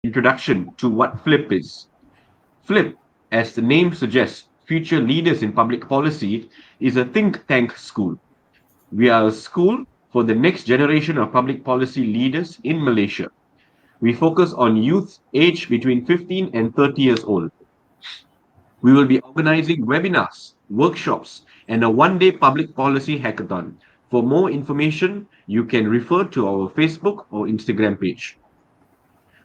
introduction to what FLIPP is. FLIPP, as the name suggests, Future Leaders in Public Policy, is a think tank school. We are a school for the next generation of public policy leaders in Malaysia. We focus on youth aged between 15 and 30 years old. We will be organizing webinars, workshops, and a one-day public policy hackathon. For more information, you can refer to our Facebook or Instagram page.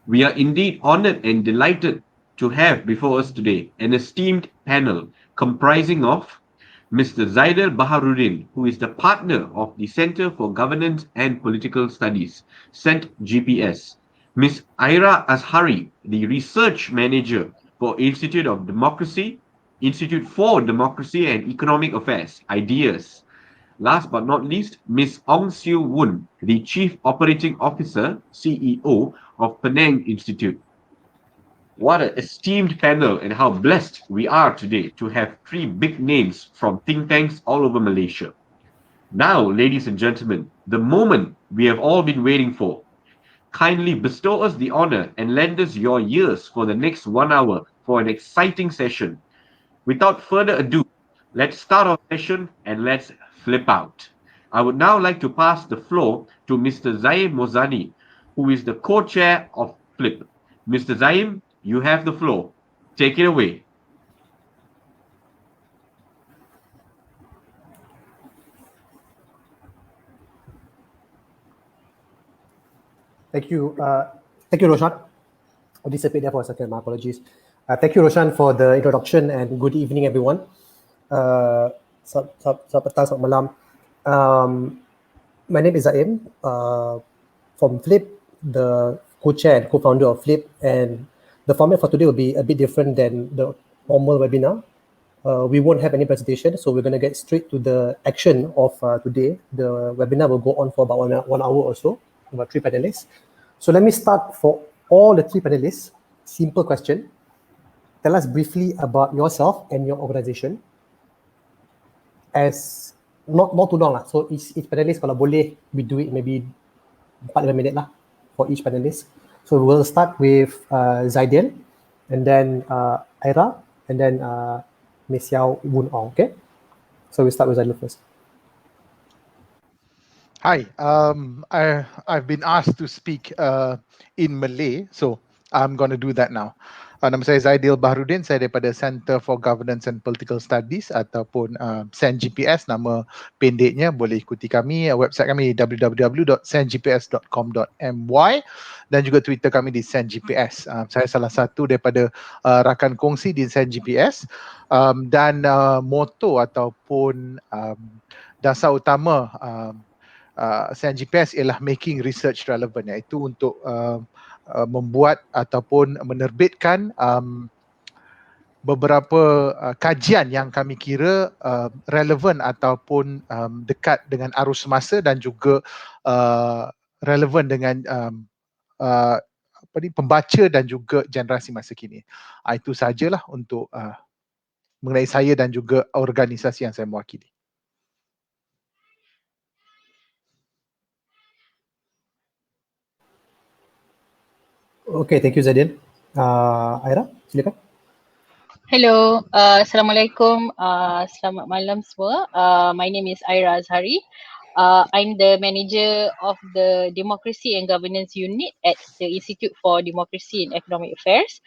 We are indeed honored and delighted to have before us today an esteemed panel comprising of Mr. Zaidel Baharuddin, who is the partner of the Center for Governance and Political Studies, CENT-GPS, Ms. Aira Azhari, the research manager for Institute for Democracy and Economic Affairs, IDEAS. Last but not least, Ms. Siou Woon, the Chief Operating Officer, CEO of Penang Institute. What an esteemed panel, and how blessed we are today to have three big names from think tanks all over Malaysia. Now, ladies and gentlemen, the moment we have all been waiting for. Kindly bestow us the honor and lend us your ears for the next 1 hour for an exciting session. Without further ado, let's start our session and let's flip out. I would now like to pass the floor to Mr. Zaim Mohzani, who is the co-chair of FLIPP. Mr. Zaim, you have the floor. Take it away. Thank you, Roshan. I'll disappear there for a second. My apologies. Thank you, Roshan, for the introduction, and good evening, everyone. Selamat petang, selamat malam. My name is Zaim from FLIPP, the co-chair and co-founder of FLIPP, and the format for today will be a bit different than the normal webinar. We won't have any presentation, so we're going to get straight to the action of today. The webinar will go on for about 1 hour or so, about 3 panelists. So let me start for all the 3 panelists. Simple question. Tell us briefly about yourself and your organization. As not too long lah. So each panelist, kalau boleh, we do it maybe 4-5 minit lah for each panelist. So we'll start with Zaidel, and then Aira, and then Ms. Yao Woon. Okay. So we start with Zaidel first. Hi, I've been asked to speak in Malay, so I'm going to do that now. Nama saya Zaidel Baharuddin, saya daripada Center for Governance and Political Studies ataupun CENT-GPS, nama pendeknya. Boleh ikuti kami, website kami www.centgps.com.my dan juga Twitter kami di CENT-GPS. Saya salah satu daripada rakan kongsi di CENT-GPS, dan moto ataupun dasar utama CENT-GPS ialah making research relevant, iaitu untuk membuat ataupun menerbitkan beberapa kajian yang kami kira relevan ataupun dekat dengan arus semasa dan juga relevan dengan pembaca dan juga generasi masa kini. Itu sajalah untuk mengenai saya dan juga organisasi yang saya mewakili. Okay, thank you, Zaidel. Aira, silakan. Hello, Assalamualaikum, selamat malam semua. My name is Aira Azhari. I'm the manager of the Democracy and Governance Unit at the Institute for Democracy and Economic Affairs.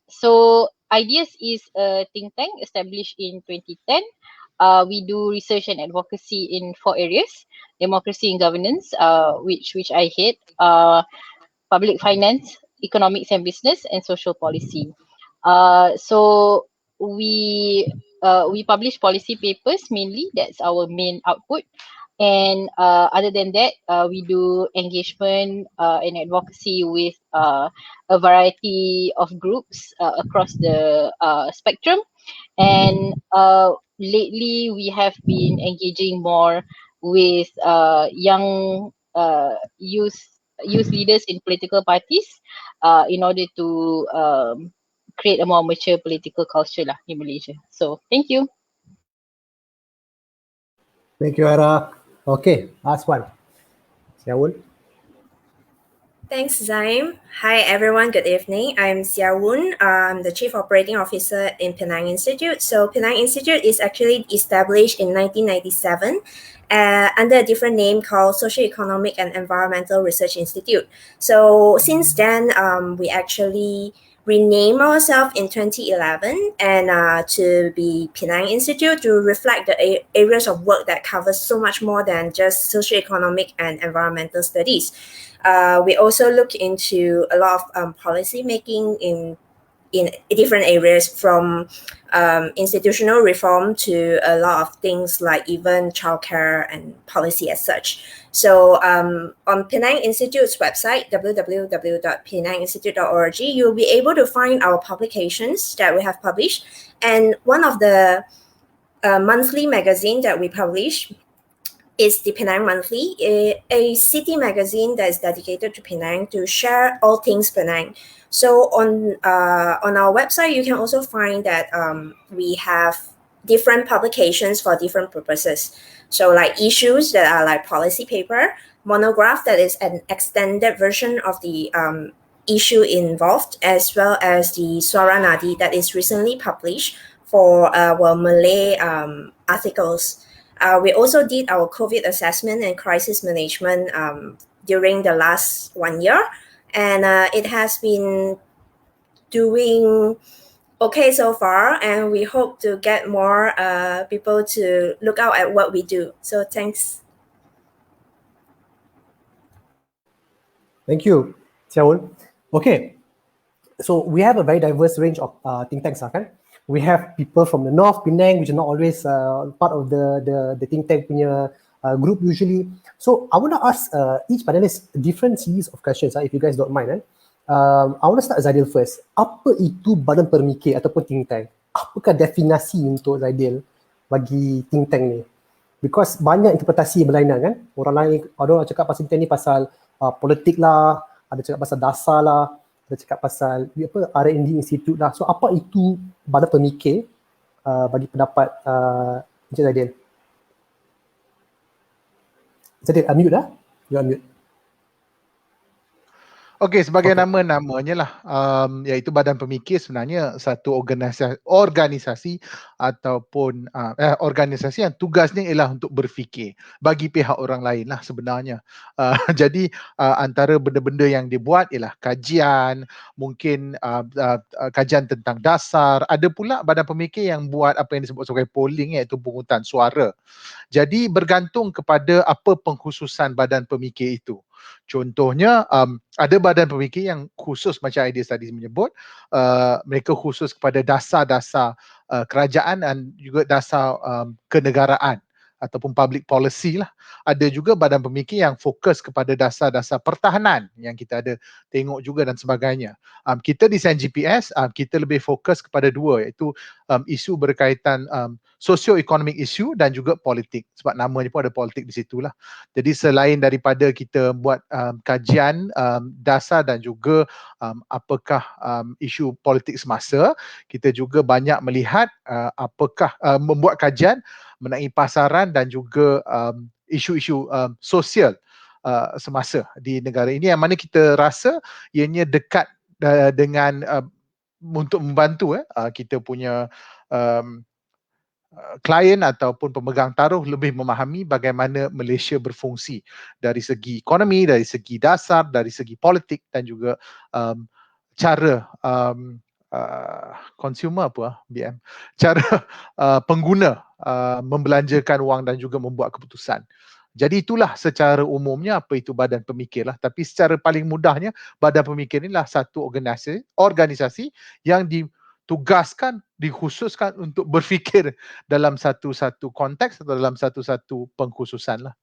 So IDEAS is a think tank established in 2010. We do research and advocacy in 4 areas: democracy and governance, which I head, public finance, economics and business, and social policy. So we publish policy papers mainly. That's our main output. And other than that, we do engagement and advocacy with a variety of groups across the spectrum. And lately, we have been engaging more with young youth leaders in political parties in order to create a more mature political culture lah in Malaysia. So thank you. Thank you, Aira. Okay, last one. Siou. Thanks, Zaim. Hi, everyone. Good evening. I'm Woon. I'm the Chief Operating Officer in Penang Institute. So, Penang Institute is actually established in 1997 under a different name called Socioeconomic and Environmental Research Institute. So, since then, we actually renamed ourselves in 2011 and to be Penang Institute to reflect the areas of work that covers so much more than just socioeconomic and environmental studies. We also look into a lot of policy making in different areas, from institutional reform to a lot of things like even childcare and policy as such. So on Penang Institute's website, www.penanginstitute.org, you'll be able to find our publications that we have published. And one of the monthly magazine that we publish is the Penang Monthly, a city magazine that is dedicated to Penang to share all things Penang. So on our website, you can also find that we have different publications for different purposes. So like issues that are like policy paper, monograph that is an extended version of the issue involved, as well as the Suara Nadi that is recently published for Malay articles. We also did our COVID assessment and crisis management during the last 1 year, and it has been doing okay so far, and we hope to get more people to look out at what we do. So thanks. Thank you, Siou. Okay, so we have a very diverse range of think tanks, kan? We have people from the North, Penang, which are not always part of the think tank punya group usually. So I want to ask each panelist different series of questions, if you guys don't mind. I want to start Zaidel first. Apa itu badan pemikir ataupun think tank? Apakah definasi untuk Zaidel bagi think tank ni? Because banyak interpretasi berlainan kan. Orang lain, ada orang cakap pasal think tank ni pasal politik lah, ada cakap pasal dasar lah, ada cakap pasal R&D Institute lah. So apa itu badan pemikir bagi pendapat Encik Zaidel? Zaidel, unmute lah. You unmute. Okey, sebagai nama-namanya lah, iaitu badan pemikir sebenarnya satu organisasi ataupun organisasi yang tugasnya ialah untuk berfikir bagi pihak orang lain lah sebenarnya. Jadi antara benda-benda yang dibuat ialah kajian, mungkin kajian tentang dasar. Ada pula badan pemikir yang buat apa yang disebut sebagai polling, iaitu pungutan suara. Jadi bergantung kepada apa pengkhususan badan pemikir itu. Contohnya ada badan pemikir yang khusus macam idea tadi menyebut, mereka khusus kepada dasar-dasar kerajaan dan juga dasar kenegaraan ataupun public policy lah. Ada juga badan pemikir yang fokus kepada dasar-dasar pertahanan yang kita ada tengok juga dan sebagainya. Kita di CNGPS, kita lebih fokus kepada dua, iaitu isu berkaitan socio-economic issue dan juga politik. Sebab namanya pun ada politik di situ lah. Jadi selain daripada kita buat kajian dasar dan juga apakah isu politik semasa, kita juga banyak melihat apakah membuat kajian mengenai pasaran dan juga isu-isu sosial semasa di negara ini, yang mana kita rasa ianya dekat dengan untuk membantu kita punya klien ataupun pemegang taruh lebih memahami bagaimana Malaysia berfungsi dari segi ekonomi, dari segi dasar, dari segi politik dan juga cara consumer BM, cara pengguna membelanjakan wang dan juga membuat keputusan. Jadi itulah secara umumnya apa itu badan pemikir lah. Tapi secara paling mudahnya, badan pemikir inilah satu organisasi yang ditugaskan, dikhususkan untuk berfikir dalam satu-satu konteks atau dalam satu-satu pengkhususan lah.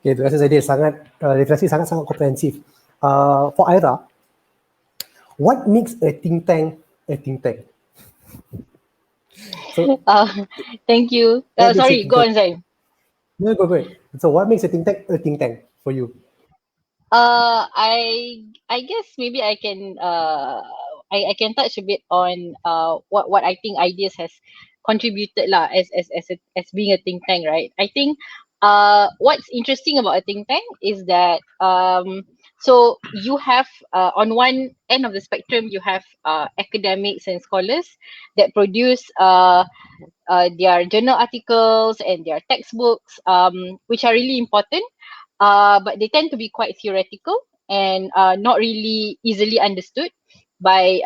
Okay, terima kasih Zaidel. Definasi sangat-sangat komprehensif. For Aira, what makes a think tank a think tank? So, thank you. Sorry, go on, Zaim. No, go ahead. So what makes a think tank for you? I guess maybe I can I can touch a bit on what I think ideas has contributed lah as being a think tank, right? I think what's interesting about a think tank is that So you have on one end of the spectrum, you have academics and scholars that produce their journal articles and their textbooks, which are really important, but they tend to be quite theoretical and not really easily understood by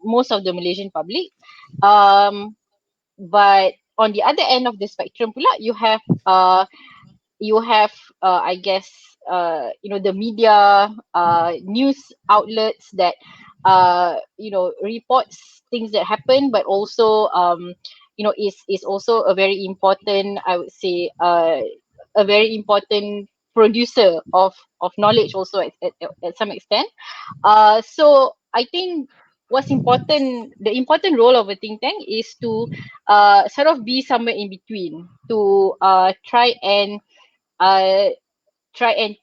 most of the Malaysian public. But on the other end of the spectrum pula, you have I guess the media, news outlets that reports things that happen, but also is also a very important, I would say, a very important producer of knowledge also at some extent. So I think the important role of a think tank is to sort of be somewhere in between, to uh, try and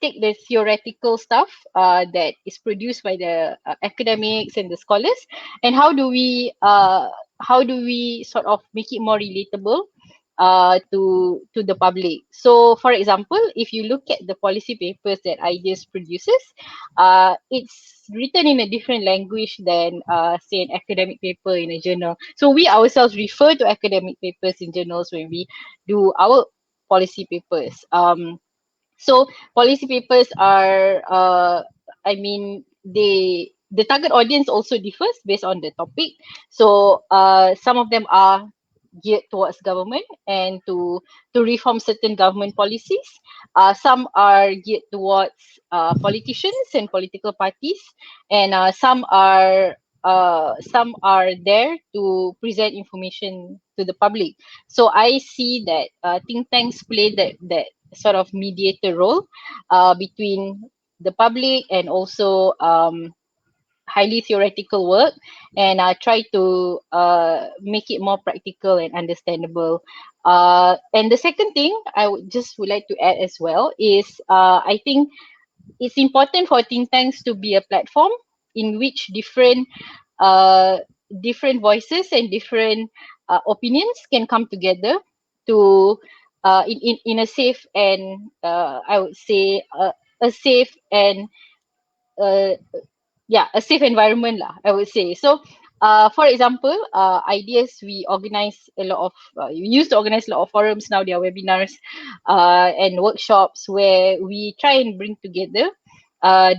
take the theoretical stuff that is produced by the academics and the scholars, and how do we sort of make it more relatable to the public. So for example, if you look at the policy papers that Ideas produces, it's written in a different language than say an academic paper in a journal. So we ourselves refer to academic papers in journals when we do our policy papers. So policy papers are, I mean, the target audience also differs based on the topic. So some of them are geared towards government and to reform certain government policies. Some are geared towards politicians and political parties, and some are there to present information to the public. So I see that think tanks play that sort of mediator role between the public and also highly theoretical work, and try to make it more practical and understandable. And the second thing would like to add as well is I think it's important for think tanks to be a platform in which different voices and different opinions can come together to in a safe and I would say a safe and a safe environment lah, I would say. So for example, Ideas, we used to organize a lot of forums. Now there are webinars and workshops where we try and bring together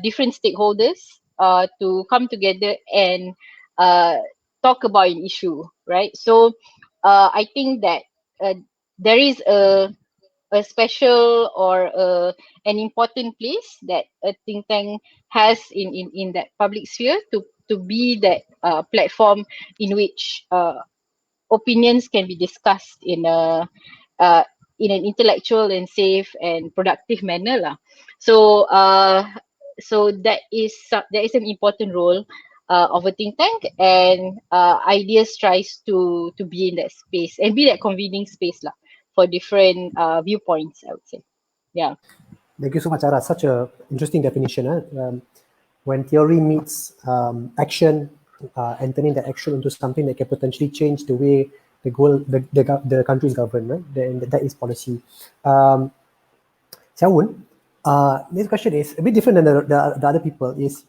different stakeholders to come together and talk about an issue, right? So I think that there is a special or an important place that a think tank has in that public sphere to be that platform in which opinions can be discussed in an intellectual and safe and productive manner lah. So so that is an important role of a think tank, and Ideas tries to be in that space and be that convening space lah for different viewpoints, I would say. Yeah. Thank you so much, Aira. Such a interesting definition. When theory meets action and turning the action into something that can potentially change the way the country's governed, right? Then that is policy. Woon, this question is a bit different than the other people. Is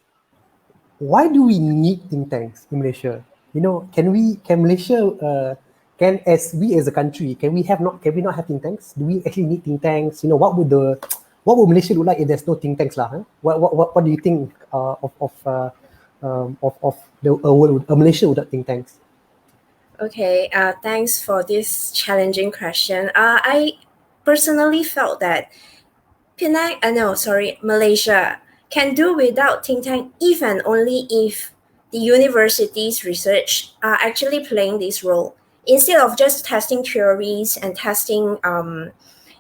why do we need think tanks in Malaysia? Can Malaysia as a country, can we not have think tanks? Do we actually need think tanks? What would Malaysia look like if there's no think tanks lah? Huh? What do you think of a Malaysia without think tanks? Okay, thanks for this challenging question. I personally felt that Malaysia can do without think tank even only if the university's research are actually playing this role. Instead of just testing theories and testing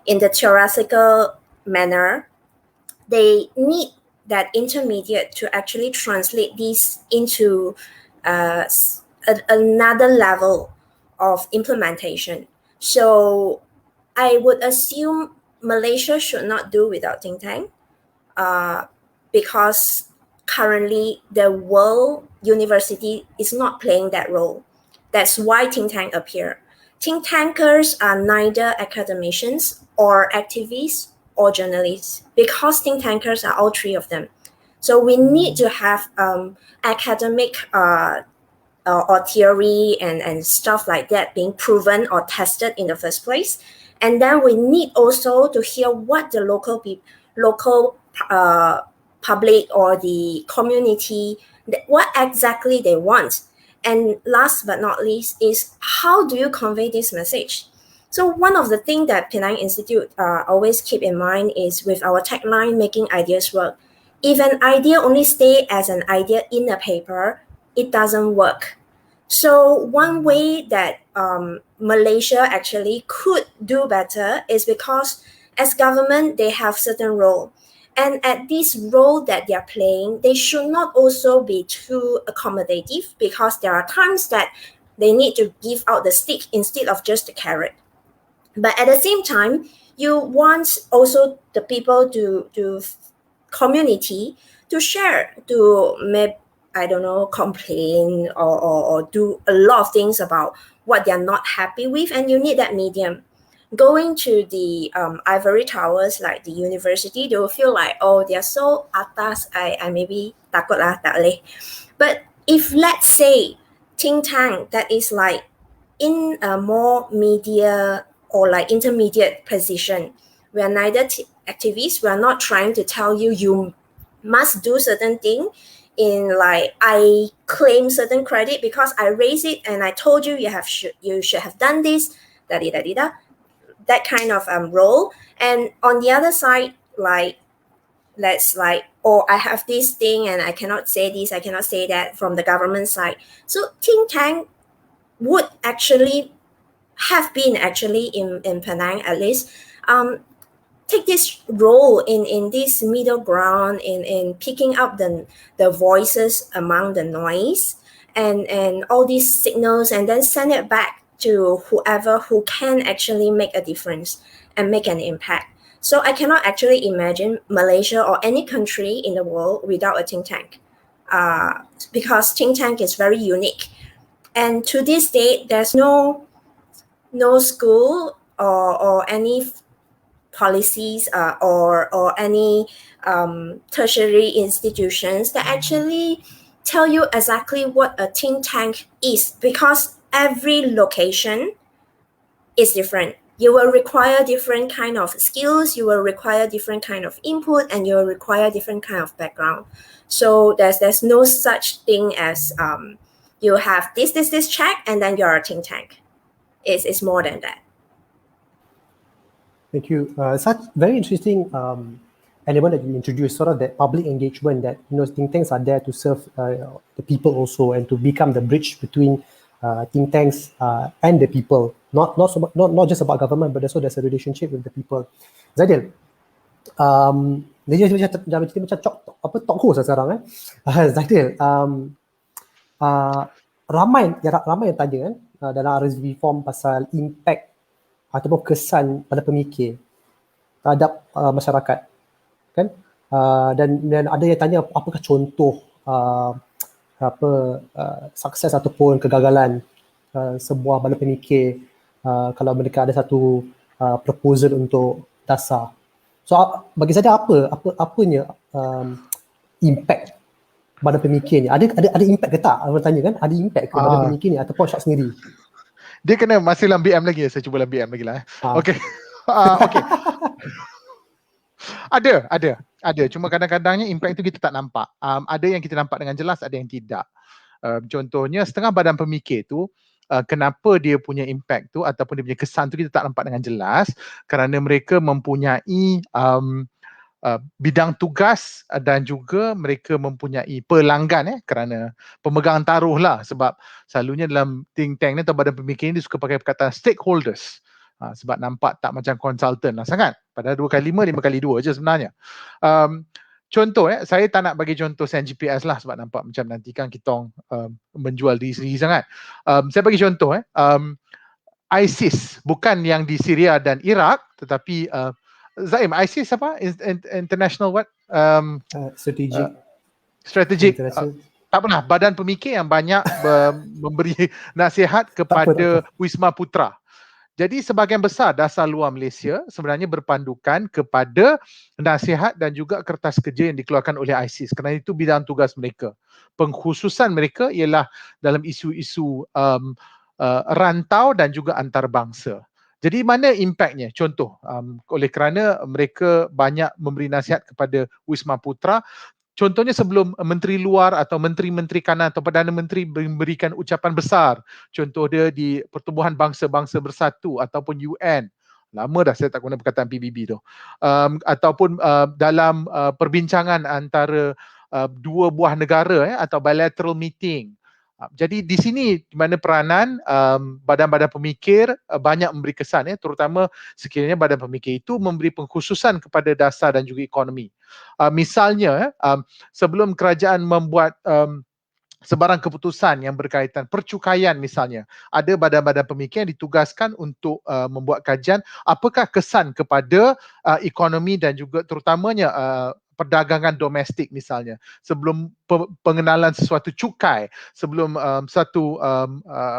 in the theoretical manner, they need that intermediate to actually translate these into another level of implementation. So I would assume Malaysia should not do without think tank because currently the world university is not playing that role. That's why think tank appear. Think tankers are neither academicians or activists or journalists because think tankers are all three of them. So we need to have academic or theory and stuff like that being proven or tested in the first place. And then we need also to hear what the local public or the community, what exactly they want. And last but not least is how do you convey this message? So one of the things that Penang Institute always keep in mind is with our tagline, making ideas work. If an idea only stay as an idea in a paper, it doesn't work. So one way that Malaysia actually could do better is because as government, they have certain role. And at this role that they are playing, they should not also be too accommodative because there are times that they need to give out the stick instead of just the carrot. But at the same time, you want also the people to community to share, to maybe, I don't know, complain or do a lot of things about what they're not happy with, and you need that medium. Going to the ivory towers like the university, they will feel like, oh, they're so atas, I maybe takut lah, tak leh. But if let's say think tank that is like in a more media or like intermediate position, we are neither activists, we are not trying to tell you you must do certain thing in like I claim certain credit because I raised it and I told you you should have done this, that kind of role. And on the other side, like let's like, oh, I have this thing and I cannot say this, I cannot say that from the government side. So think tank would actually have been actually in Penang at least take this role in this middle ground in picking up the voices among the noise and all these signals and then send it back to whoever who can actually make a difference and make an impact. So I cannot actually imagine Malaysia or any country in the world without a think tank because think tank is very unique. And to this day, there's no school or any policies or any tertiary institutions that actually tell you exactly what a think tank is, because every location is different. You will require different kind of skills, you will require different kind of input, and you will require different kind of background. So there's no such thing as you have this check and then you're a think tank. It's more than that. Thank you. Such very interesting element that you introduced, sort of that public engagement that, you know, think tanks are there to serve the people also and to become the bridge between think tanks and the people. Not just about government, but also there's a relationship with the people. Zaidel, dia macam talk host sekarang Zaidel, ramai yang tanya dalam RSV form pasal impact ataupun kesan pada pemikir terhadap masyarakat, kan? Dan ada yang tanya apakah contoh sukses ataupun kegagalan sebuah badan pemikir kalau mereka ada satu proposal untuk dasar. So bagi saya apanya impact badan pemikir ni? Ada impact ke tak? Orang tanya kan, ada impact ke badan pemikir ni ataupun Syak sendiri? Dia kena masih dalam BM lagi, saya cuba dalam BM lagi lah. Okay. Okay. Ada. Cuma kadang-kadangnya impact itu kita tak nampak. Ada yang kita nampak dengan jelas, ada yang tidak. Contohnya setengah badan pemikir tu, kenapa dia punya impact tu ataupun dia punya kesan tu kita tak nampak dengan jelas, kerana mereka mempunyai bidang tugas dan juga mereka mempunyai pelanggan kerana pemegang taruh lah, sebab selalunya dalam think tank ni atau badan pemikir ni dia suka pakai perkataan stakeholders sebab nampak tak macam konsultan lah sangat, padahal 2x5 5x2 je sebenarnya. Contoh saya tak nak bagi contoh sen GPS lah sebab nampak macam nanti kan kita menjual diri sendiri sangat. Saya bagi contoh ISIS, bukan yang di Syria dan Iraq, tetapi Zaim, ISIS apa? International what? Strategic. Tak pernah. Badan pemikir yang banyak memberi nasihat kepada Wisma Putra. Jadi sebahagian besar dasar luar Malaysia sebenarnya berpandukan kepada nasihat dan juga kertas kerja yang dikeluarkan oleh ISIS, kerana itu bidang tugas mereka. Pengkhususan mereka ialah dalam isu-isu rantau dan juga antarabangsa. Jadi mana impaknya? Contoh, oleh kerana mereka banyak memberi nasihat kepada Wisma Putra. Contohnya sebelum Menteri Luar atau Menteri-Menteri Kanan atau Perdana Menteri memberikan ucapan besar, contoh dia di Pertubuhan Bangsa-Bangsa Bersatu ataupun UN, lama dah saya tak guna perkataan PBB tu, ataupun dalam perbincangan antara dua buah negara atau bilateral meeting. Jadi di sini di mana peranan badan-badan pemikir banyak memberi kesan, terutama sekiranya badan pemikir itu memberi pengkhususan kepada dasar dan juga ekonomi. Misalnya sebelum kerajaan membuat sebarang keputusan yang berkaitan percukaian misalnya, ada badan-badan pemikir yang ditugaskan untuk membuat kajian apakah kesan kepada ekonomi dan juga terutamanya perdagangan domestik misalnya, sebelum pengenalan sesuatu cukai, sebelum satu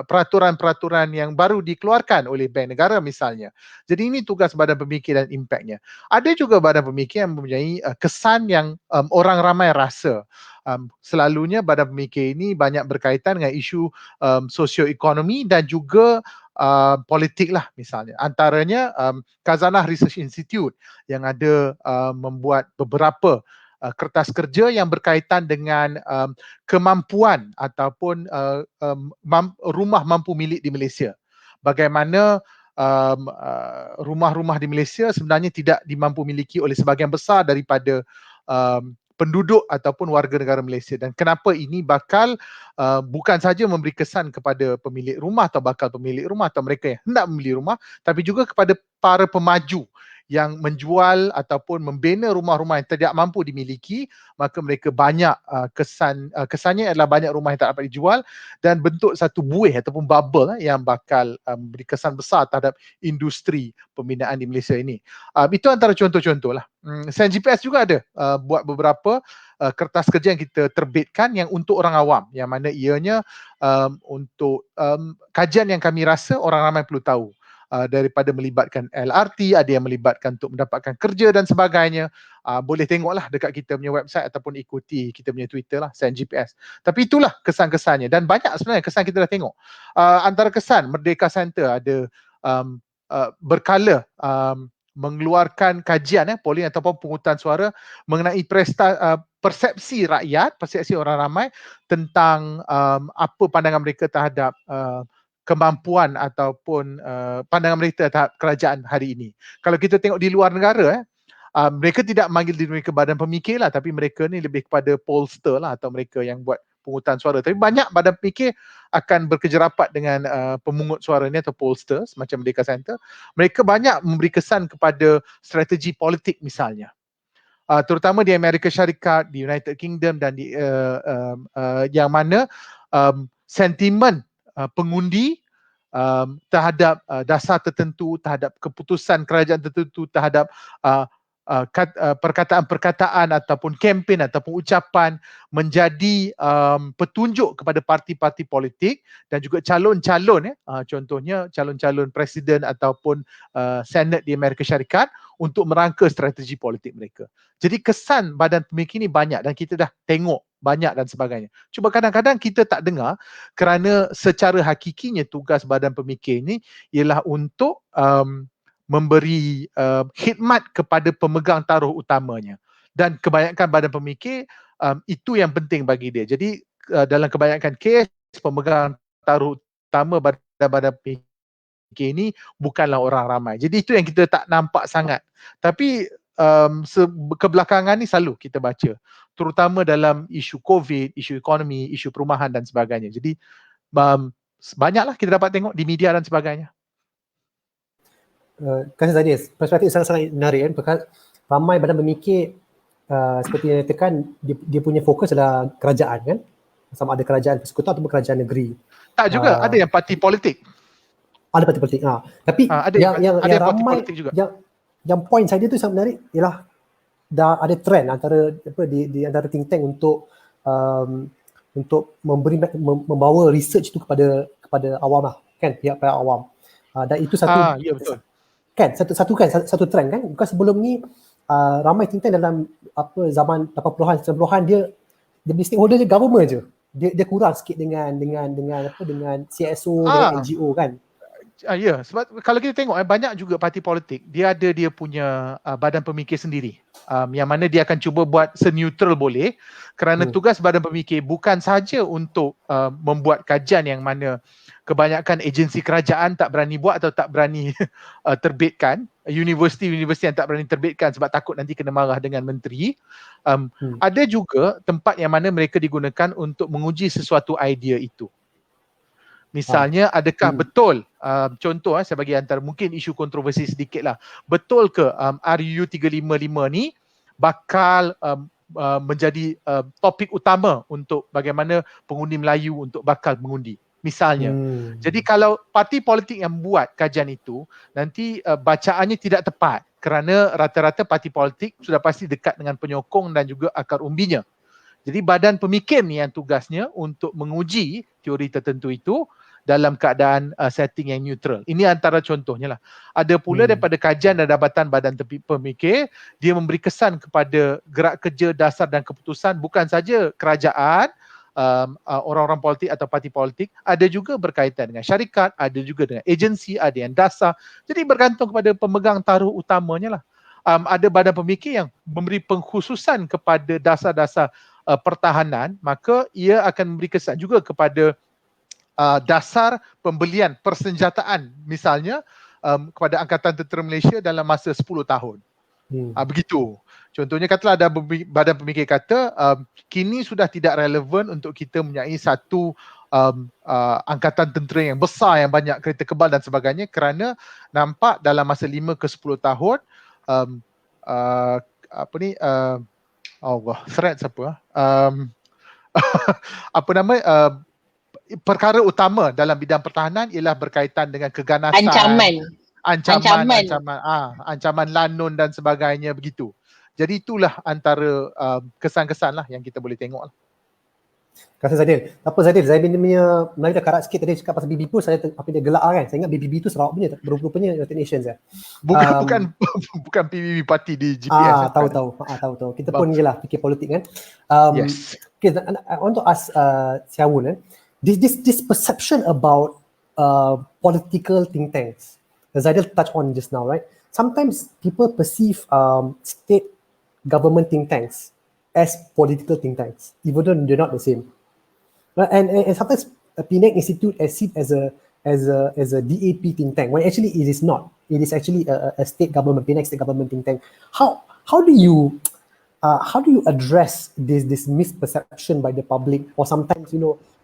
peraturan-peraturan yang baru dikeluarkan oleh bank negara misalnya. Jadi ini tugas badan pemikir dan impaknya. Ada juga badan pemikir yang mempunyai kesan yang orang ramai rasa. Selalunya badan pemikir ini banyak berkaitan dengan isu sosioekonomi dan juga politik lah misalnya. Antaranya Khazanah Research Institute yang ada membuat beberapa kertas kerja yang berkaitan dengan kemampuan ataupun rumah mampu milik di Malaysia. Bagaimana rumah-rumah di Malaysia sebenarnya tidak dimampu miliki oleh sebahagian besar daripada penduduk ataupun warga negara Malaysia, dan kenapa ini bakal bukan saja memberi kesan kepada pemilik rumah atau bakal pemilik rumah atau mereka yang hendak membeli rumah, tapi juga kepada para pemaju yang menjual ataupun membina rumah-rumah yang tidak mampu dimiliki, maka mereka banyak kesannya adalah banyak rumah yang tak dapat dijual dan bentuk satu buih ataupun bubble yang bakal beri kesan besar terhadap industri pembinaan di Malaysia ini. Itu antara contoh-contoh lah. Sen GPS juga ada buat beberapa kertas kerja yang kita terbitkan yang untuk orang awam, yang mana ianya untuk kajian yang kami rasa orang ramai perlu tahu. Daripada melibatkan LRT, ada yang melibatkan untuk mendapatkan kerja dan sebagainya. Boleh tengoklah dekat kita punya website ataupun ikuti kita punya Twitter lah, Sen GPS. Tapi itulah kesan-kesannya dan banyak sebenarnya kesan kita dah tengok. Antara kesan, Merdeka Center ada berkala mengeluarkan kajian polling ataupun pungutan suara mengenai persepsi rakyat, persepsi orang ramai tentang apa pandangan mereka terhadap kemampuan ataupun pandangan mereka terhadap kerajaan hari ini. Kalau kita tengok di luar negara, mereka tidak manggil diri mereka badan pemikir lah, tapi mereka ni lebih kepada pollster lah atau mereka yang buat pungutan suara. Tapi banyak badan pemikir akan bekerja rapat dengan pemungut suara ni atau pollsters macam Merdeka Center. Mereka banyak memberi kesan kepada strategi politik misalnya. Terutama di Amerika Syarikat, di United Kingdom dan di yang mana sentimen pengundi terhadap dasar tertentu, terhadap keputusan kerajaan tertentu, terhadap perkataan-perkataan ataupun kempen ataupun ucapan menjadi petunjuk kepada parti-parti politik dan juga calon-calon contohnya calon-calon presiden ataupun Senate di Amerika Syarikat untuk merangka strategi politik mereka. Jadi kesan badan pemikir ni banyak dan kita dah tengok banyak dan sebagainya. Cuma kadang-kadang kita tak dengar kerana secara hakikinya tugas badan pemikir ni ialah untuk memberi khidmat kepada pemegang taruh utamanya. Dan kebanyakan badan pemikir itu yang penting bagi dia. Jadi dalam kebanyakan kes pemegang taruh utama badan-badan pemikir ini bukanlah orang ramai. Jadi itu yang kita tak nampak sangat. Tapi kebelakangan ni selalu kita baca, terutama dalam isu COVID, isu ekonomi, isu perumahan dan sebagainya. Jadi banyaklah kita dapat tengok di media dan sebagainya. Terima kasih Zaidel. Perspektif sangat-sangat menarik kan. Ramai badan pemikir seperti yang dikatakan dia punya fokus adalah kerajaan kan. Sama ada kerajaan persekutuan ataupun kerajaan negeri. Tak juga, ada yang parti politik. Ada parti politik. Tapi yang ramai juga. Yang point saya tu sangat menarik ialah dah ada trend antara di antara think tank untuk membawa research tu kepada awam lah kan, pihak awam. Dan itu satu Ya betul. kan satu trend kan, bukan sebelum ni ramai think tank dalam zaman 80-an 90-an dia stakeholder dia government je. Dia kurang sikit dengan CSO dengan NGO kan. Ya, sebab kalau kita tengok banyak juga parti politik dia ada dia punya badan pemikir sendiri, yang mana dia akan cuba buat seneutral boleh, kerana tugas badan pemikir bukan sahaja untuk membuat kajian yang mana kebanyakan agensi kerajaan tak berani buat atau tak berani terbitkan, universiti yang tak berani terbitkan sebab takut nanti kena marah dengan menteri. Ada juga tempat yang mana mereka digunakan untuk menguji sesuatu idea itu. Misalnya, adakah betul, contoh saya bagi antara mungkin isu kontroversi sedikit lah, betul ke RUU 355 ni bakal menjadi topik utama untuk bagaimana pengundi Melayu untuk bakal mengundi misalnya. Jadi kalau parti politik yang buat kajian itu, nanti bacaannya tidak tepat kerana rata-rata parti politik sudah pasti dekat dengan penyokong dan juga akar umbinya. Jadi badan pemikir ni yang tugasnya untuk menguji teori tertentu itu dalam keadaan setting yang neutral. Ini antara contohnya lah. Ada pula daripada kajian dan dapatan badan pemikir, dia memberi kesan kepada gerak kerja dasar dan keputusan bukan saja kerajaan, orang-orang politik atau parti politik, ada juga berkaitan dengan syarikat, ada juga dengan agensi, ada yang dasar. Jadi bergantung kepada pemegang taruh utamanya lah. Ada badan pemikir yang memberi pengkhususan kepada dasar-dasar pertahanan, maka ia akan memberi kesan juga kepada dasar pembelian persenjataan misalnya kepada Angkatan Tentera Malaysia dalam masa 10 tahun. Begitu. Contohnya katalah ada badan pemikir kata kini sudah tidak relevan untuk kita mempunyai satu angkatan tentera yang besar yang banyak kereta kebal dan sebagainya kerana nampak dalam masa 5 ke 10 tahun threat siapa? Perkara utama dalam bidang pertahanan ialah berkaitan dengan keganasan, ancaman lanun dan sebagainya begitu. Jadi itulah antara kesan-kesan lah yang kita boleh tengok lah. Terima kasih Zaidel. Apa Zaidel, Zaidel punya Melayu dah karat sikit tadi cakap pasal BBB tu, saya apa dia gelak kan. Saya ingat BBB tu Sarawak punya, rupanya United Nations ya. Bukan PBB parti di GPS. Tahu. Kita pun jelah fikir politik kan. Yes. Okay, I want to ask Siou this perception about political think tanks. Zaidel touched on just now, right? Sometimes people perceive state government think tanks as political think tanks, even though they're not the same. And sometimes Penang Institute is seen as a DAP think tank, when actually it is not. It is actually a state government, Penang state government think tank. How do you address this misperception by the public, or sometimes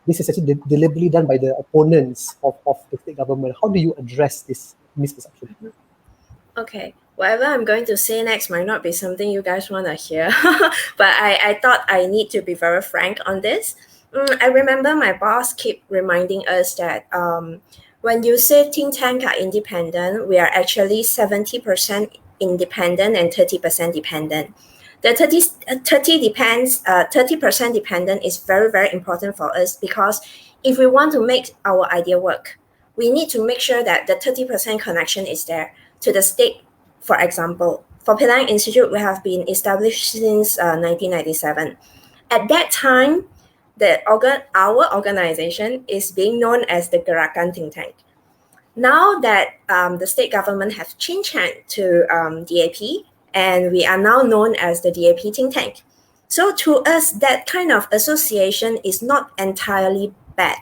this is actually deliberately done by the opponents of the state government? How do you address this misperception? Okay, whatever I'm going to say next might not be something you guys want to hear, but I thought I need to be very frank on this. I remember my boss keep reminding us that when you say think tank are independent, we are actually 70% independent and 30% dependent. The 30% dependent is very, very important for us, because if we want to make our idea work, we need to make sure that the 30% connection is there to the state. For example, for Penang Institute, we have been established since 1997. At that time, our organization is being known as the Gerakan Think Tank. Now that the state government have changed hand to DAP, and we are now known as the DAP Think Tank. So to us, that kind of association is not entirely bad.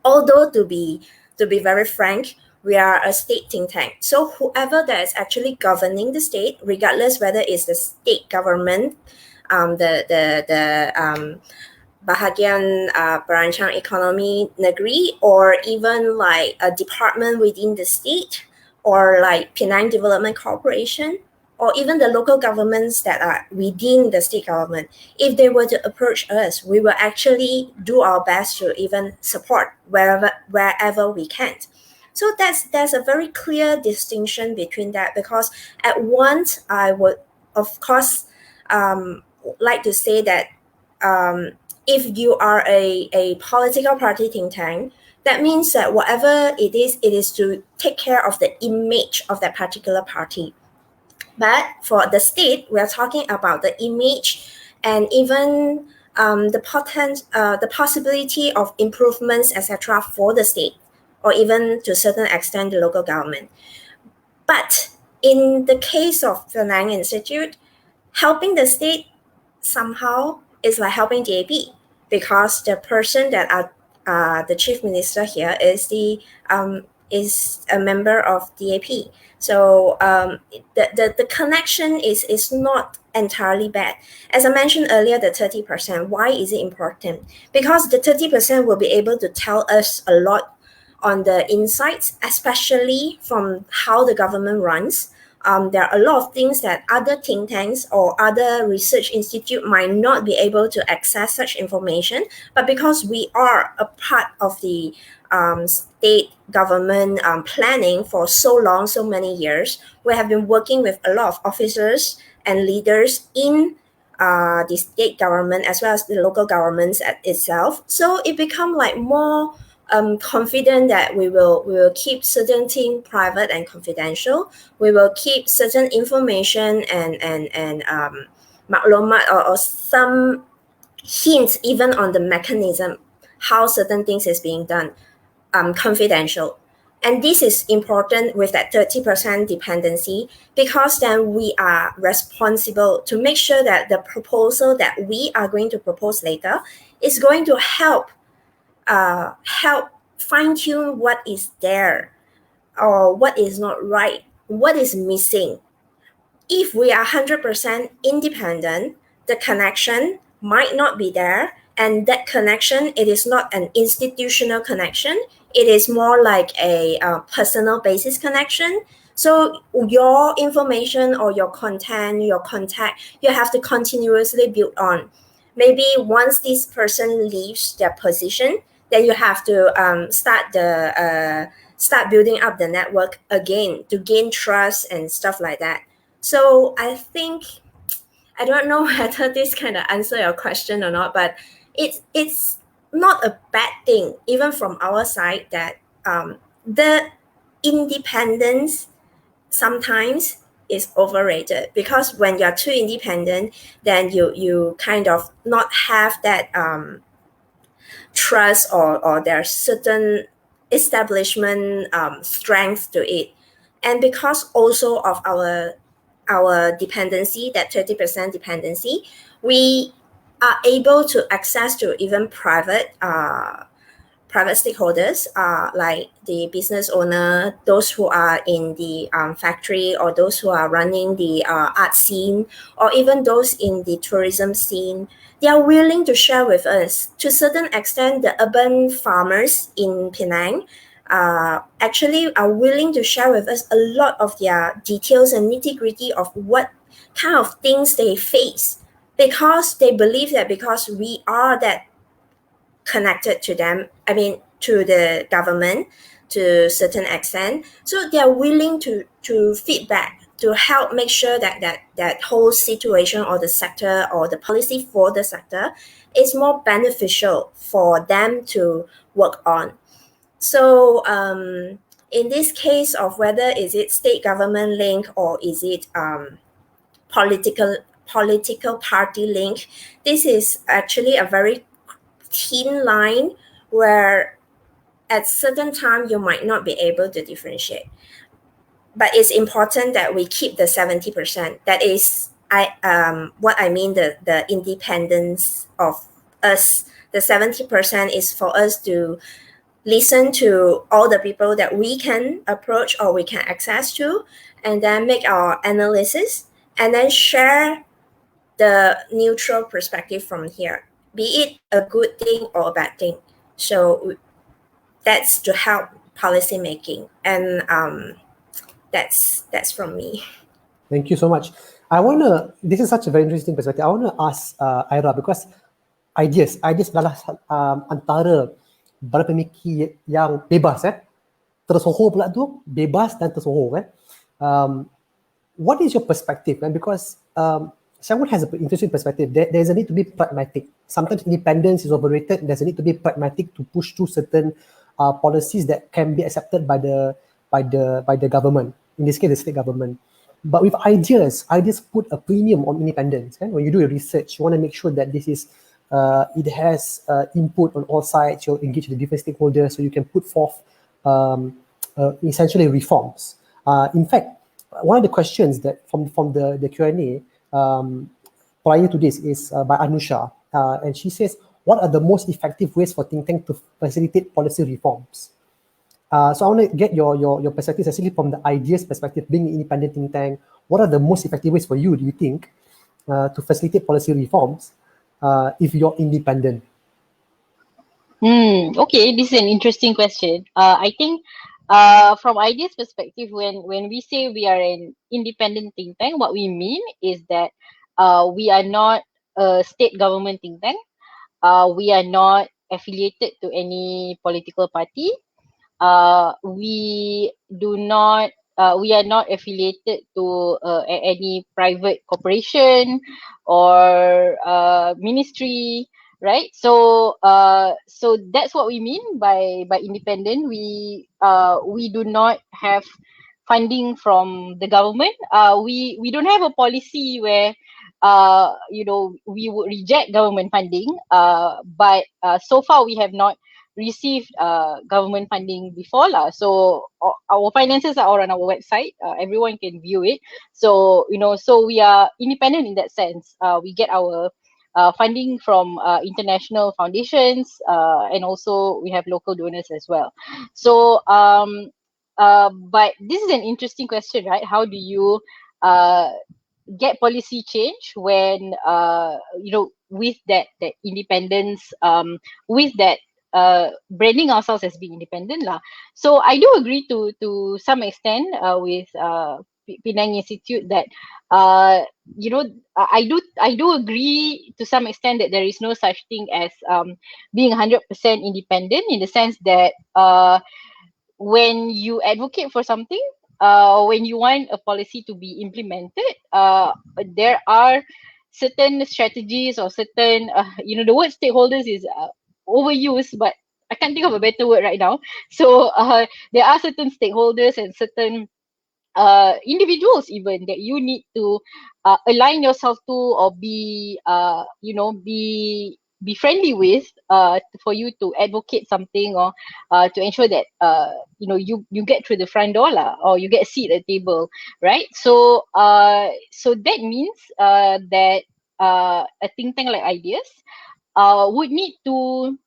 Although to be very frank, we are a state think tank. So whoever that is actually governing the state, regardless whether it's the state government, Bahagian Perancang Ekonomi Negeri, or even like a department within the state, or like Penang Development Corporation, or even the local governments that are within the state government, if they were to approach us, we will actually do our best to even support wherever we can. So there's a very clear distinction between that, because at once I would, of course, like to say that if you are a political party think tank, That means that whatever it is to take care of the image of that particular party. But for the state, we are talking about the image and even the possibility of improvements, etc., for the state, or even to a certain extent the local government. But in the case of Penang Institute, helping the state somehow is like helping DAP, because the person that are the chief minister here is a member of DAP. So the connection is not entirely bad. As I mentioned earlier, the 30%. Why is it important? Because the 30% will be able to tell us a lot on the insights, especially from how the government runs. There are a lot of things that other think tanks or other research institute might not be able to access such information, but because we are a part of the state government planning for so long, so many years, we have been working with a lot of officers and leaders in the state government as well as the local governments itself. So it become like more confident that we will keep certain things private and confidential. We will keep certain information and maklumat or some hints even on the mechanism how certain things is being done confidential. And this is important with that 30% dependency, because then we are responsible to make sure that the proposal that we are going to propose later is going to help fine-tune what is there or what is not right, what is missing. If we are 100% independent, the connection might not be there, and that connection, it is not an institutional connection. It is more like a personal basis connection. So your information or your content, your contact, you have to continuously build on. Maybe once this person leaves their position, then you have to start building up the network again to gain trust and stuff like that. So I think, I don't know whether this kind of answer your question or not, but it's not a bad thing, even from our side, that the independence sometimes is overrated, because when you're too independent, then you kind of not have that trust or there's certain establishment strength to it. And because also of our dependency, that 30% dependency, we are able to access to even private stakeholders, like the business owner, those who are in the factory, or those who are running the art scene, or even those in the tourism scene. They are willing to share with us. To a certain extent, the urban farmers in Penang actually are willing to share with us a lot of their details and nitty-gritty of what kind of things they face, because they believe that because we are that connected to them, I mean, to the government to a certain extent. So they are willing to feedback, to help make sure that whole situation or the sector or the policy for the sector is more beneficial for them to work on. So in this case of whether is it state government link or is it political party link, this is actually a very thin line where at certain time you might not be able to differentiate. But it's important that we keep the 70%. That is what I mean, the independence of us. The 70% is for us to listen to all the people that we can approach or we can access to, and then make our analysis and then share the neutral perspective from here, be it a good thing or a bad thing. So that's to help policy making, and that's from me. Thank you so much. This is such a very interesting perspective. I want to ask Aira, because ideas adalah antara berpemikir yang bebas, tersohor pula tu, bebas dan tersohor. What is your perspective? Because someone has an interesting perspective. There's a need to be pragmatic. Sometimes independence is overrated. There's a need to be pragmatic to push through certain policies that can be accepted by the government, in this case the state government. But with ideas put a premium on independence. And when you do your research, you want to make sure that this is it has input on all sides. You'll engage with the different stakeholders, so you can put forth essentially reforms. In fact, one of the questions that from the Q&A prior to this is by Anusha, and she says, what are the most effective ways for think tank to facilitate policy reforms? So I want to get your perspective, especially from the ideas perspective, being an independent think tank. What are the most effective ways for you, do you think, to facilitate policy reforms if you're independent? Okay, this is an interesting question. I think from ideas perspective, when we say we are an independent think tank, what we mean is that we are not a state government think tank. We are not affiliated to any political party. We are not affiliated to any private corporation or ministry, right? So that's what we mean by independent. We do not have funding from the government. We don't have a policy where we would reject government funding. But so far we have not received government funding before lah. So our finances are all on our website. Everyone can view it. So so we are independent in that sense. We get our funding from international foundations, and also we have local donors as well. So but this is an interesting question, right? How do you get policy change when with that independence, with that branding ourselves as being independent lah. So I do agree to some extent with Penang Institute that I do agree to some extent that there is no such thing as being 100% independent, in the sense that when you advocate for something, when you want a policy to be implemented, there are certain strategies or certain the word stakeholders is overused, but I can't think of a better word right now. So there are certain stakeholders and certain individuals even that you need to align yourself to, or be be friendly with, for you to advocate something, or to ensure that you get through the front door lah, or you get a seat at the table, right? So so that means that a think tank like Ideas would need to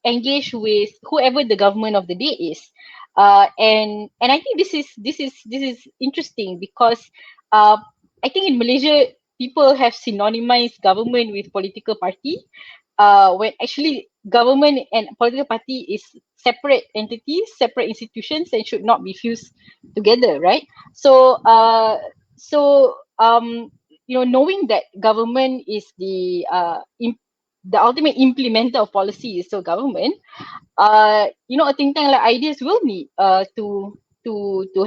engage with whoever the government of the day is, and I think this is interesting, because I think in Malaysia people have synonymized government with political party, when actually government and political party is separate entities, separate institutions, and should not be fused together, right? So knowing that government is the ultimate implementer of policy is still government, a think tank like Ideas will need to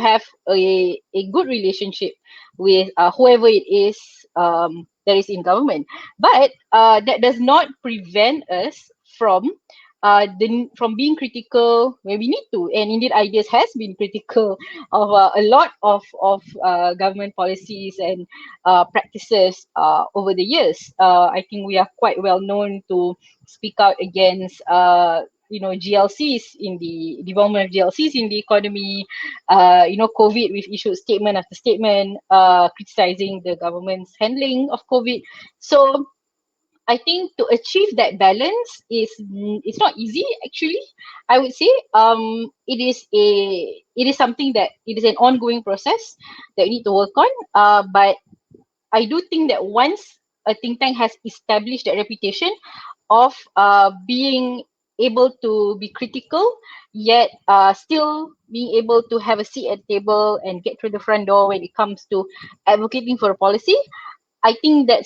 have a good relationship with whoever it is that is in government. But that does not prevent us from from being critical when we need to. And indeed, Ideas has been critical of a lot of government policies and practices over the years. I think we are quite well known to speak out against GLCs in the development of GLCs in the economy. COVID, we've issued statement after statement criticizing the government's handling of COVID. So I think to achieve that balance it's not easy, actually. I would say it is something that it is an ongoing process that we need to work on. But I do think that once a think tank has established that reputation of being able to be critical, yet still being able to have a seat at the table and get through the front door when it comes to advocating for a policy, I think that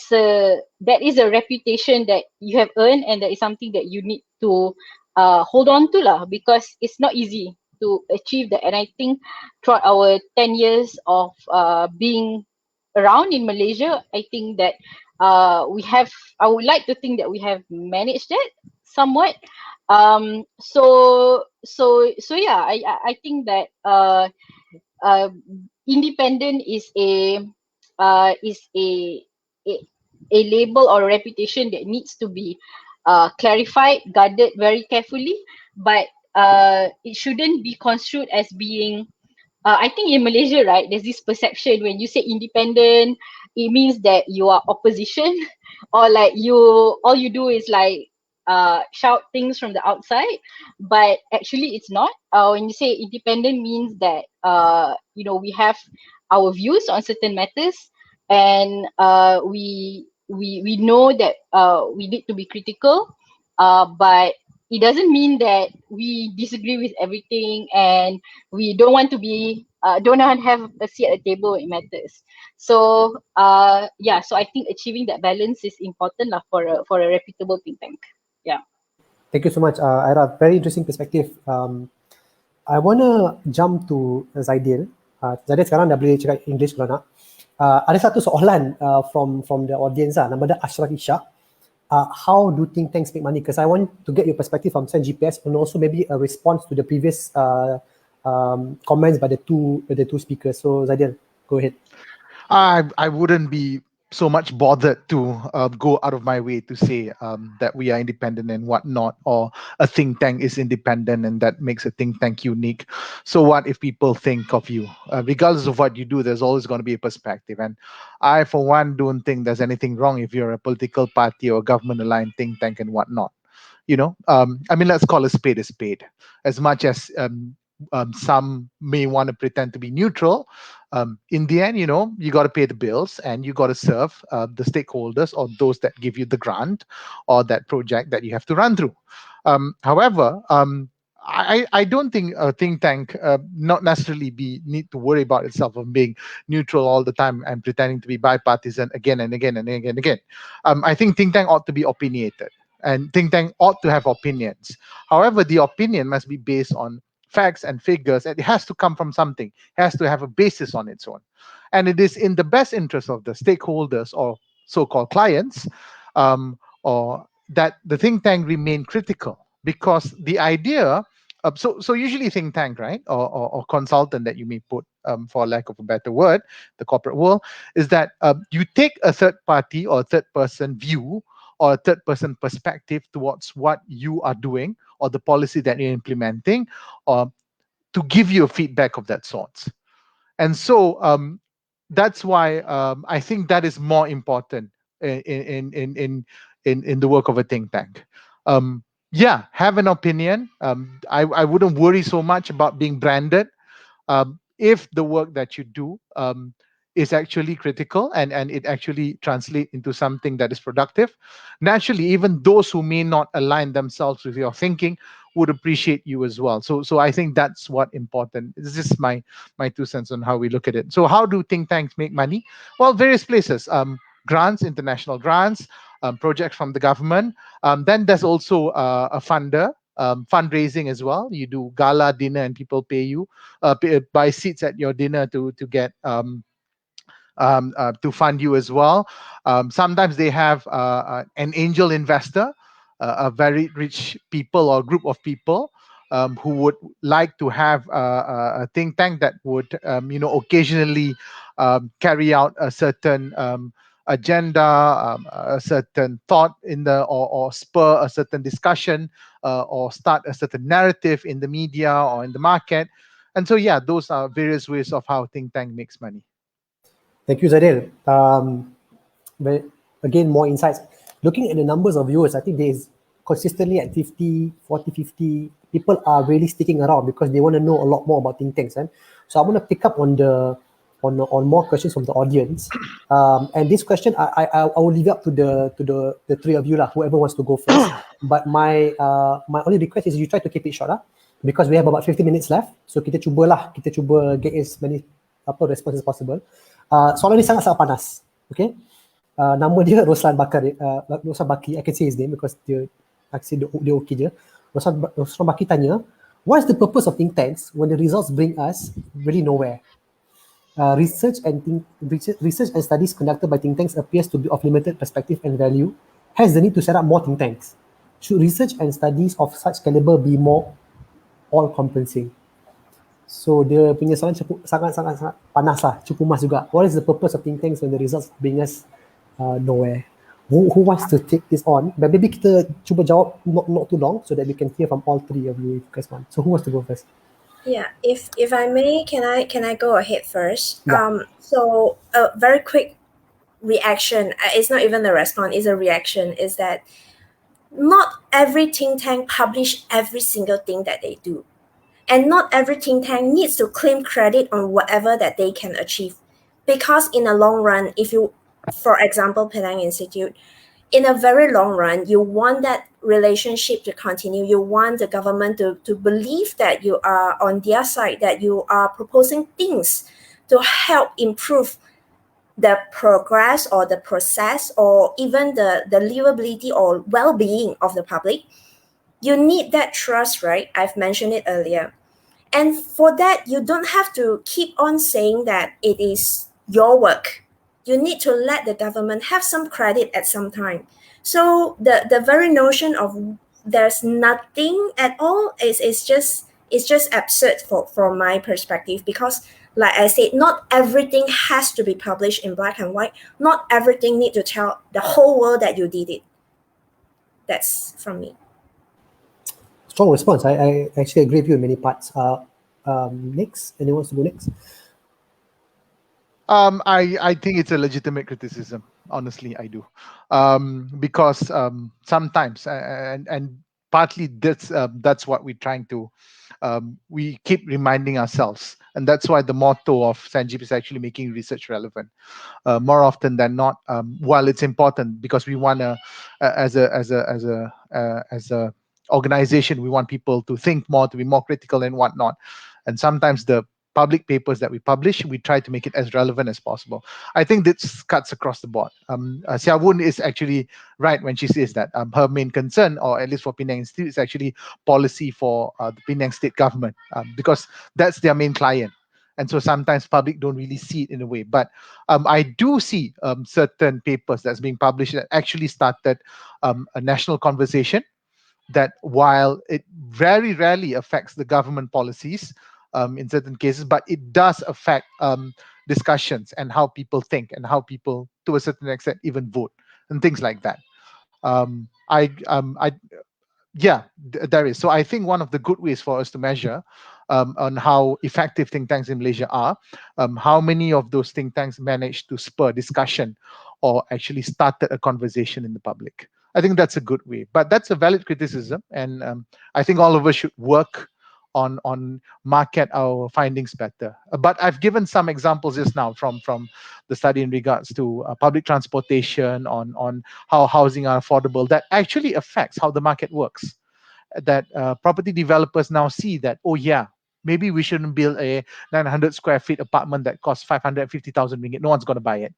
is a reputation that you have earned, and that is something that you need to hold on to lah, because it's not easy to achieve that. And I think throughout our 10 years of being around in Malaysia, I think that I would like to think that we have managed that somewhat. So yeah, I think that uh, independent is a a label or reputation that needs to be clarified, guarded very carefully, but it shouldn't be construed as being I think in Malaysia, right, there's this perception when you say independent, it means that you are opposition, or like all you do is like shout things from the outside, but actually it's not. When you say independent means that we have our views on certain matters, and we know that we need to be critical, but it doesn't mean that we disagree with everything and we don't want to be don't want to have a seat at the table when it matters. So so I think achieving that balance is important lah for a reputable think tank. Yeah. Thank you so much, Aira. Very interesting perspective. I want to jump to Zaidel. Zaidel sekarang dah boleh cakap English kalau nak. Ada satu soalan from the audience lah. Nama dia Ashraf Ishak. How do think tanks make money? Because I want to get your perspective from Sen GPS and also maybe a response to the previous comments by the two speakers. So Zaidel, go ahead. I wouldn't be so much bothered to go out of my way to say that we are independent and whatnot, or a think tank is independent and that makes a think tank unique. So what if people think of you? Regardless of what you do, there's always going to be a perspective. And I, for one, don't think there's anything wrong if you're a political party or government-aligned think tank and whatnot. I mean, let's call a spade a spade. As much as some may want to pretend to be neutral, in the end, you got to pay the bills and you got to serve the stakeholders or those that give you the grant or that project that you have to run through. However, I don't think a think tank not necessarily need to worry about itself of being neutral all the time and pretending to be bipartisan again and again and again and again. I think think tank ought to be opinionated, and think tank ought to have opinions. However, the opinion must be based on facts and figures, and it has to come from something. It has to have a basis on its own. And it is in the best interest of the stakeholders or so-called clients, or that the think tank remain critical, because the idea so usually think tank, right, or consultant that you may put, for lack of a better word, the corporate world, is that you take a third party or third person view or a third person perspective towards what you are doing or the policy that you're implementing, or to give you a feedback of that sort. And so that's why I think that is more important in the work of a think tank. Have an opinion. I wouldn't worry so much about being branded if the work that you do is actually critical and it actually translates into something that is productive. Naturally, even those who may not align themselves with your thinking would appreciate you as well. So I think that's what important. This is my 2 cents on how we look at it. So how do think tanks make money? Well, various places. Grants, international grants, projects from the government. Then there's also a funder, fundraising as well. You do gala dinner and people pay you, buy seats at your dinner to get to fund you as well. Sometimes they have an angel investor, a very rich people or group of people who would like to have a think tank that would occasionally carry out a certain agenda, a certain thought in the or spur a certain discussion, or start a certain narrative in the media or in the market. And so those are various ways of how think tank makes money. Thank you, Zaidel. But again, more insights. Looking at the numbers of viewers, I think there is consistently at 50, 40, 50. People are really sticking around because they want to know a lot more about think tanks. So I'm going to pick up on more questions from the audience. And this question, I will leave it up to the three of you, whoever wants to go first. But my only request is you try to keep it short, because we have about 50 minutes left. So kita cuba get as many responses as possible. Soalan ni sangat panas. Okay. Nama dia Roshan Baki. I can say his name because dia okay je. Roshan Baki tanya, what's the purpose of think tanks when the results bring us really nowhere? Research and studies conducted by think tanks appears to be of limited perspective and value. Hence the need to set up more think tanks. should research and studies of such caliber be more all-encompassing? So dia punya soalan sangat panas lah, cukup mas juga. What is the purpose of think tanks when the results bring us nowhere? Who wants to take this on? But maybe kita cuba jawab not too long so that we can hear from all three of you if you guys want. So who wants to go first? Yeah, if I may, can I go ahead first? Yeah. So a very quick reaction. It's not even a response. It's a reaction. Is that not every think tank publish every single thing that they do, and not every think tank needs to claim credit on whatever that they can achieve, because in the long run, if you, for example, Penang Institute, in a very long run, you want that relationship to continue. You want the government to believe that you are on their side, that you are proposing things to help improve the progress or the process or even the livability or well-being of the public. You need that trust, right? I've mentioned it earlier. And for that, you don't have to keep on saying that it is your work. You need to let the government have some credit at some time. So the very notion of there's nothing at all is just absurd from my perspective, because like I said, not everything has to be published in black and white. Not everything need to tell the whole world that you did it. That's from me. Strong response. I actually agree with you in many parts. Next, anyone wants to go next? I think it's a legitimate criticism. Honestly, I do, because sometimes and partly that's what we're trying to. We keep reminding ourselves, and that's why the motto of Sanjeev is actually making research relevant. More often than not, while it's important because we want to, as a organization, we want people to think more, to be more critical and whatnot. And sometimes the public papers that we publish, we try to make it as relevant as possible. I think this cuts across the board. Woon is actually right when she says that her main concern, or at least for Penang Institute, is actually policy for the Penang state government, because that's their main client. And so sometimes public don't really see it in a way. But I do see certain papers that's being published that actually started a national conversation that, while it very rarely affects the government policies in certain cases, but it does affect discussions and how people think and how people, to a certain extent, even vote and things like that. There is. So I think one of the good ways for us to measure on how effective think tanks in Malaysia are, how many of those think tanks managed to spur discussion or actually started a conversation in the public. I think that's a good way, but that's a valid criticism, and I think all of us should work on market our findings better. But I've given some examples just now from the study in regards to public transportation, on how housing are affordable. That actually affects how the market works. That property developers now see that, oh yeah, maybe we shouldn't build a 900 square feet apartment that costs 550,000 ringgit. No one's going to buy it.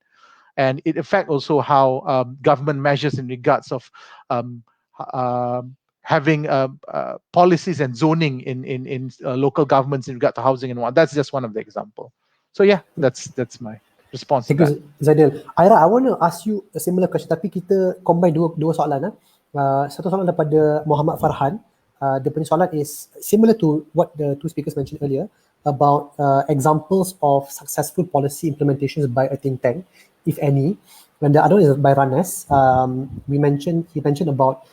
And it affects also how government measures in regards of having policies and zoning in local governments in regard to housing and what. That's just one of the example. So yeah, that's my response. Thank you, Zaidel. Aira, I want to ask you a similar question, tapi kita combine dua soalan. Satu soalan daripada Muhammad Farhan. The punya soalan is similar to what the two speakers mentioned earlier about examples of successful policy implementations by a think tank, if any. And the other one is by Ranes. He mentioned about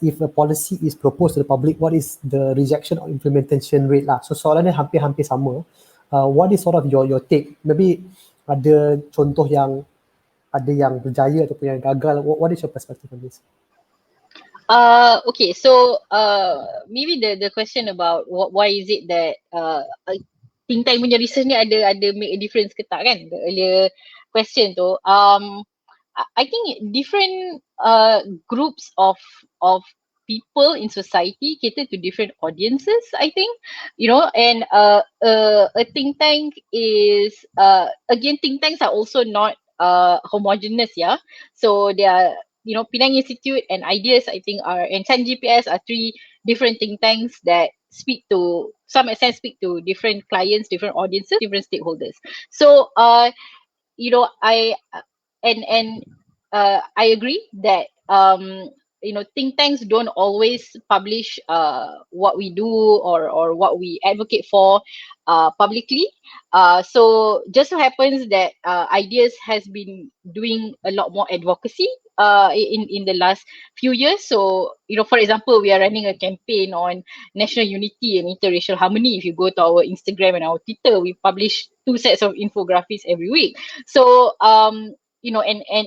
if a policy is proposed to the public, what is the rejection or implementation rate lah. So soalannya hampir-hampir sama. What is sort of your take? Maybe ada contoh yang ada yang berjaya ataupun yang gagal. What is your perspective on this? Okay, so maybe the question about why is it that think tank punya research ni ada make a difference ke tak kan, the earlier question tu. I think different groups of people in society cater to different audiences, I think, and a think tank is again, think tanks are also not homogeneous, yeah. So they are, Penang Institute and Ideas, I think, and 10 GPS are three different think tanks that speak to different clients, different audiences, different stakeholders. So I agree that think tanks don't always publish what we do or what we advocate for publicly. So just so happens that Ideas has been doing a lot more advocacy in the last few years. So, for example, we are running a campaign on national unity and interracial harmony. If you go to our Instagram and our Twitter, we publish 2 sets of infographics every week. So, and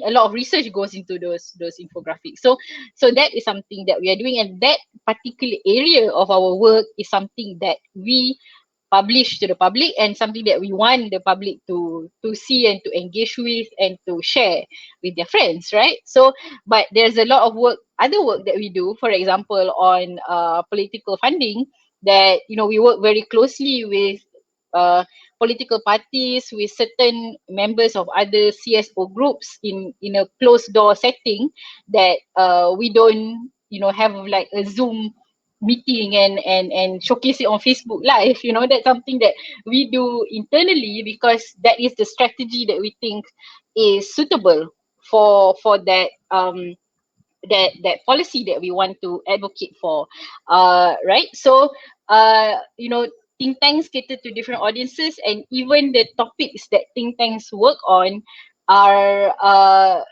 a lot of research goes into those infographics. So that is something that we are doing, and that particular area of our work is something that we publish to the public and something that we want the public to see and to engage with and to share with their friends, right? So, but there's a lot of other work that we do, for example, on political funding, that we work very closely with political parties, with certain members of other CSO groups in a closed door setting, that we don't have like a Zoom meeting and showcase it on Facebook Live. That's something that we do internally, because that is the strategy that we think is suitable for that that policy that we want to advocate for, right? So think tanks cater to different audiences, and even the topics that think tanks work on are are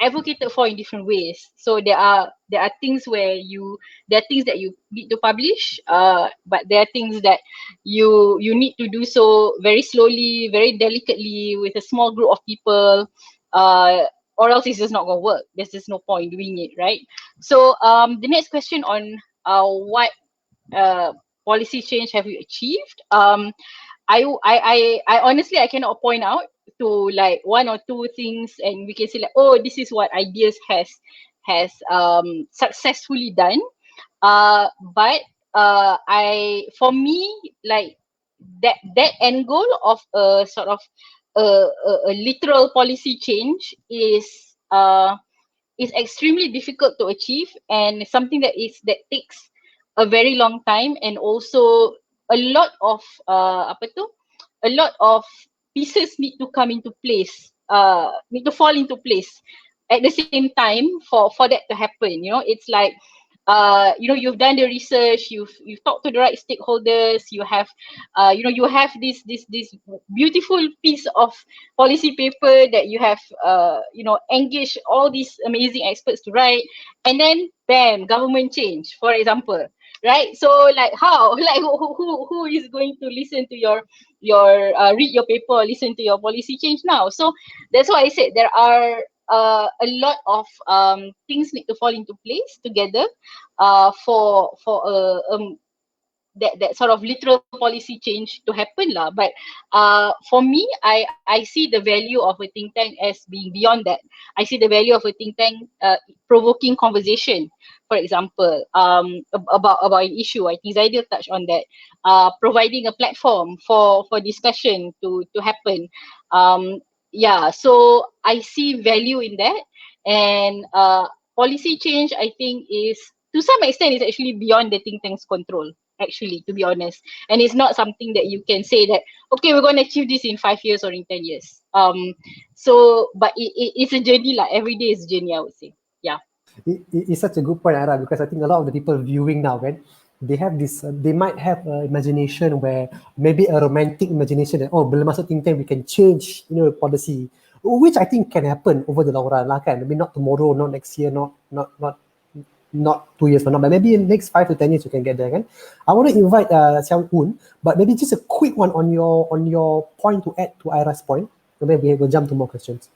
advocated for in different ways. So there are things there are things that you need to publish, but there are things that you need to do so very slowly, very delicately, with a small group of people, or else it's just not going to work. There's just no point doing it, right? So the next question on what policy change have you achieved? I honestly, I cannot point out to like 1 or 2 things and we can say like, oh, this is what Ideas has successfully done. But for me, like that end goal of a sort of a literal policy change is extremely difficult to achieve, and something that takes a very long time, and also a lot of a lot of pieces need to come into place, need to fall into place at the same time for that to happen. It's like you've done the research, you've talked to the right stakeholders, you have you have this beautiful piece of policy paper that you have engaged all these amazing experts to write, and then bam, government change, for example, right? So like how, like who is going to listen to your read your paper or listen to your policy change now? So that's why I said there are a lot of things need to fall into place together for that sort of literal policy change to happen lah. But for me, I see the value of a think tank as being beyond that. I see the value of a think tank provoking conversation, for example, about an issue. I think Zaidel touched on that. Providing a platform for discussion to happen. Yeah, so I see value in that, and policy change, I think, is to some extent is actually beyond the think tank's control, actually, to be honest. And it's not something that you can say that, okay, we're going to achieve this in 5 years or in 10 years. But it's a journey, like every day is a journey, I would say. Yeah. It's such a good point, Aira, because I think a lot of the people viewing now, right, they have this, they might have an imagination where maybe a romantic imagination that, oh, bila masuk think tank, we can change, policy, which I think can happen over the long run lah, kan? Maybe not tomorrow, not next year, not 2 years from now, but maybe in the next 5 to 10 years you can get there, kan? I want to invite Woon, but maybe just a quick one on your point to add to Aira's point, and then we will jump to more questions.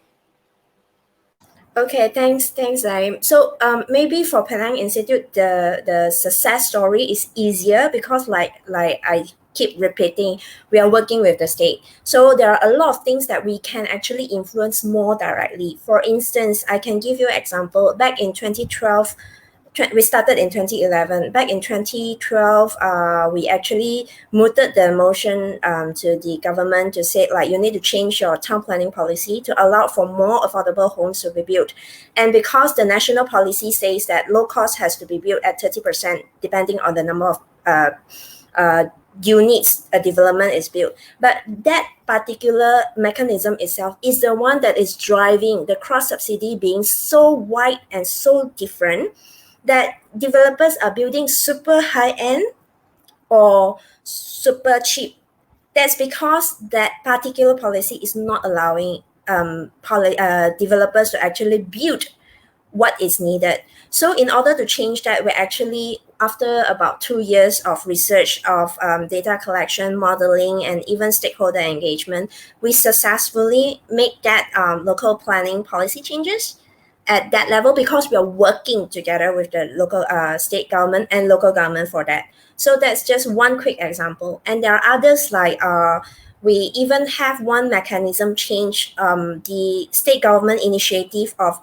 Okay, thanks, Zaim. So maybe for Penang Institute, the success story is easier because like I keep repeating, we are working with the state. So there are a lot of things that we can actually influence more directly. For instance, I can give you an example. Back in 2012, we started in 2011. Back in 2012, we actually mooted the motion to the government to say, like, you need to change your town planning policy to allow for more affordable homes to be built. And because the national policy says that low cost has to be built at 30%, depending on the number of units a development is built. But that particular mechanism itself is the one that is driving the cross subsidy being so wide and so different, that developers are building super high-end or super cheap. That's because that particular policy is not allowing developers to actually build what is needed. So in order to change that, we're actually, after about 2 years of research, of data collection, modeling, and even stakeholder engagement, we successfully make that local planning policy changes at that level, because we are working together with the local state government and local government for that. So that's just one quick example. And there are others, like we even have one mechanism change, the state government initiative of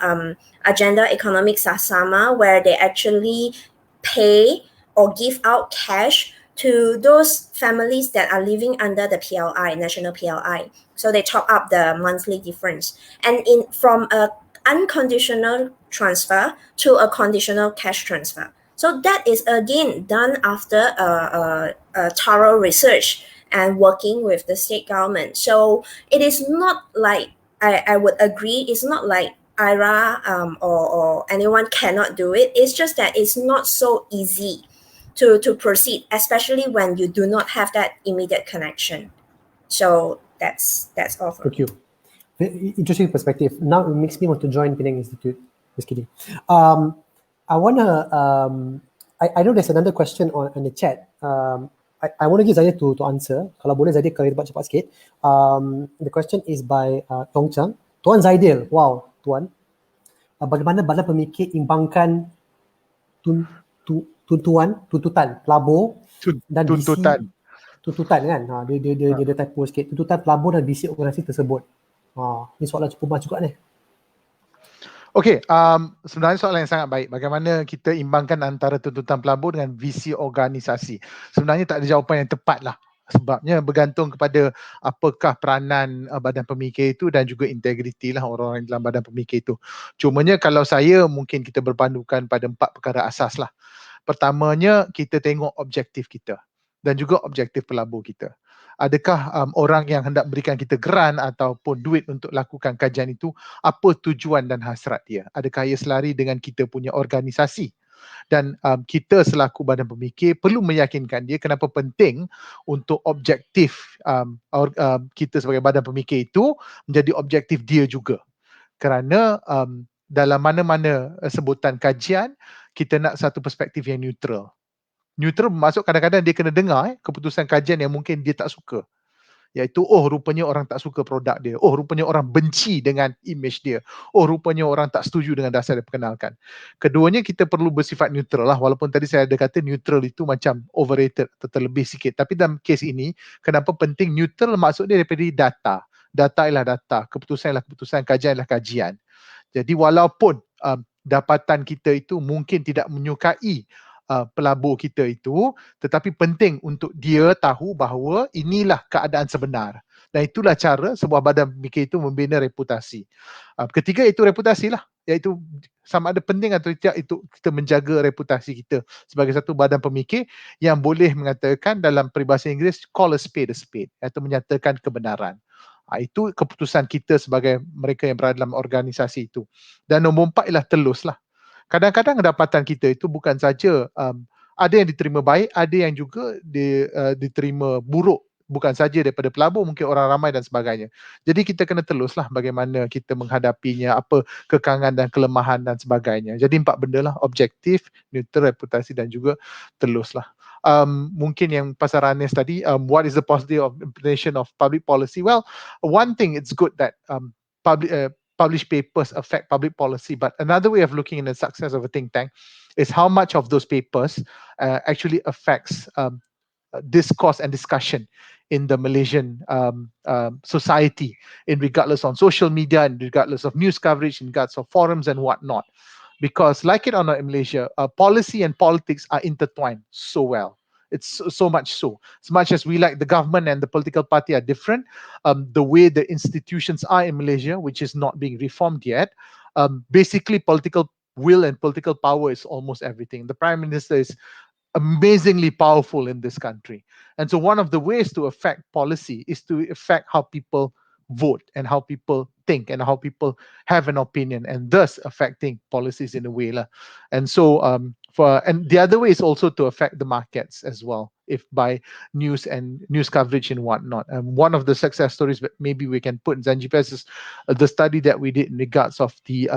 Agenda Economic Sasama, where they actually pay or give out cash to those families that are living under the PLI, national PLI. So they top up the monthly difference. And from a unconditional transfer to a conditional cash transfer. So that is again done after a thorough research and working with the state government. So it is not like, I would agree, it's not like Aira or anyone cannot do it. It's just that it's not so easy to proceed, especially when you do not have that immediate connection. So that's all for Thank you. Very interesting perspective. Now it makes me want to join Penang Institute. Just kidding. I know there's another question on the chat. I want to give Zaidel to answer. Kalau boleh Zaidel kalau cepat sikit. The question is by Tong Chang. Tuan Zaidel, wow, Tuan. Bagaimana Badan Pemikir imbangkan tuntutan pelabur dan tuntutan kan? Dia typo sikit. Tuntutan pelabur dan visi organisasi tersebut. Ini soalan cukup juga ni. Okey, sebenarnya soalan yang sangat baik. Bagaimana kita imbangkan antara tuntutan pelabur dengan visi organisasi? Sebenarnya tak ada jawapan yang tepat lah. Sebabnya bergantung kepada apakah peranan badan pemikir itu dan juga integriti lah orang-orang dalam badan pemikir itu. Cumanya kalau saya, mungkin kita berpandukan pada 4 perkara asas lah. Pertamanya, kita tengok objektif kita dan juga objektif pelabur kita. Adakah orang yang hendak berikan kita geran ataupun duit untuk lakukan kajian itu, apa tujuan dan hasrat dia? Adakah ia selari dengan kita punya organisasi? Dan kita selaku badan pemikir perlu meyakinkan dia kenapa penting untuk objektif kita sebagai badan pemikir itu menjadi objektif dia juga. Kerana dalam mana-mana sebutan kajian, kita nak satu perspektif yang neutral. Neutral bermaksud kadang-kadang dia kena dengar keputusan kajian yang mungkin dia tak suka. Iaitu, oh rupanya orang tak suka produk dia. Oh rupanya orang benci dengan image dia. Oh rupanya orang tak setuju dengan dasar dia perkenalkan. Keduanya, kita perlu bersifat neutral lah. Walaupun tadi saya ada kata neutral itu macam overrated atau terlebih sikit. Tapi dalam kes ini, kenapa penting neutral? Maksud dia daripada data. Data ialah data. Keputusan ialah keputusan. Kajian ialah kajian. Jadi walaupun dapatan kita itu mungkin tidak menyukai pelabur kita itu, tetapi penting untuk dia tahu bahawa inilah keadaan sebenar. Dan itulah cara sebuah badan pemikir itu membina reputasi. Ketiga, itu reputasi lah. Iaitu sama ada penting atau tidak itu kita menjaga reputasi kita sebagai satu badan pemikir yang boleh mengatakan dalam peribahasa Inggeris, call a spade, iaitu menyatakan kebenaran. Itu keputusan kita sebagai mereka yang berada dalam organisasi itu. Dan nombor 4 ialah telus lah. Kadang-kadang dapatan kita itu bukan saja ada yang diterima baik, ada yang juga diterima buruk. Bukan saja daripada pelabur, mungkin orang ramai dan sebagainya. Jadi kita kena teluslah bagaimana kita menghadapinya, apa kekangan dan kelemahan dan sebagainya. Jadi 4 benda lah, objektif, neutral, reputasi dan juga teluslah. Mungkin yang pasal Ranis tadi, what is the positive of implementation of public policy? Well, one thing, it's good that published papers affect public policy, but another way of looking at the success of a think tank is how much of those papers actually affects discourse and discussion in the Malaysian society, in regardless on social media, and regardless of news coverage, in regards of forums and whatnot. Because like it or not in Malaysia, policy and politics are intertwined so well. It's so much so. As much as we like the government and the political party are different, the way the institutions are in Malaysia, which is not being reformed yet, basically political will and political power is almost everything. The Prime Minister is amazingly powerful in this country. And so one of the ways to affect policy is to affect how people vote and how people think and how people have an opinion, and thus affecting policies in a way lah. And so and the other way is also to affect the markets as well, if by news and news coverage and whatnot. One of the success stories that maybe we can put in Zanjibes is the study that we did in regards of the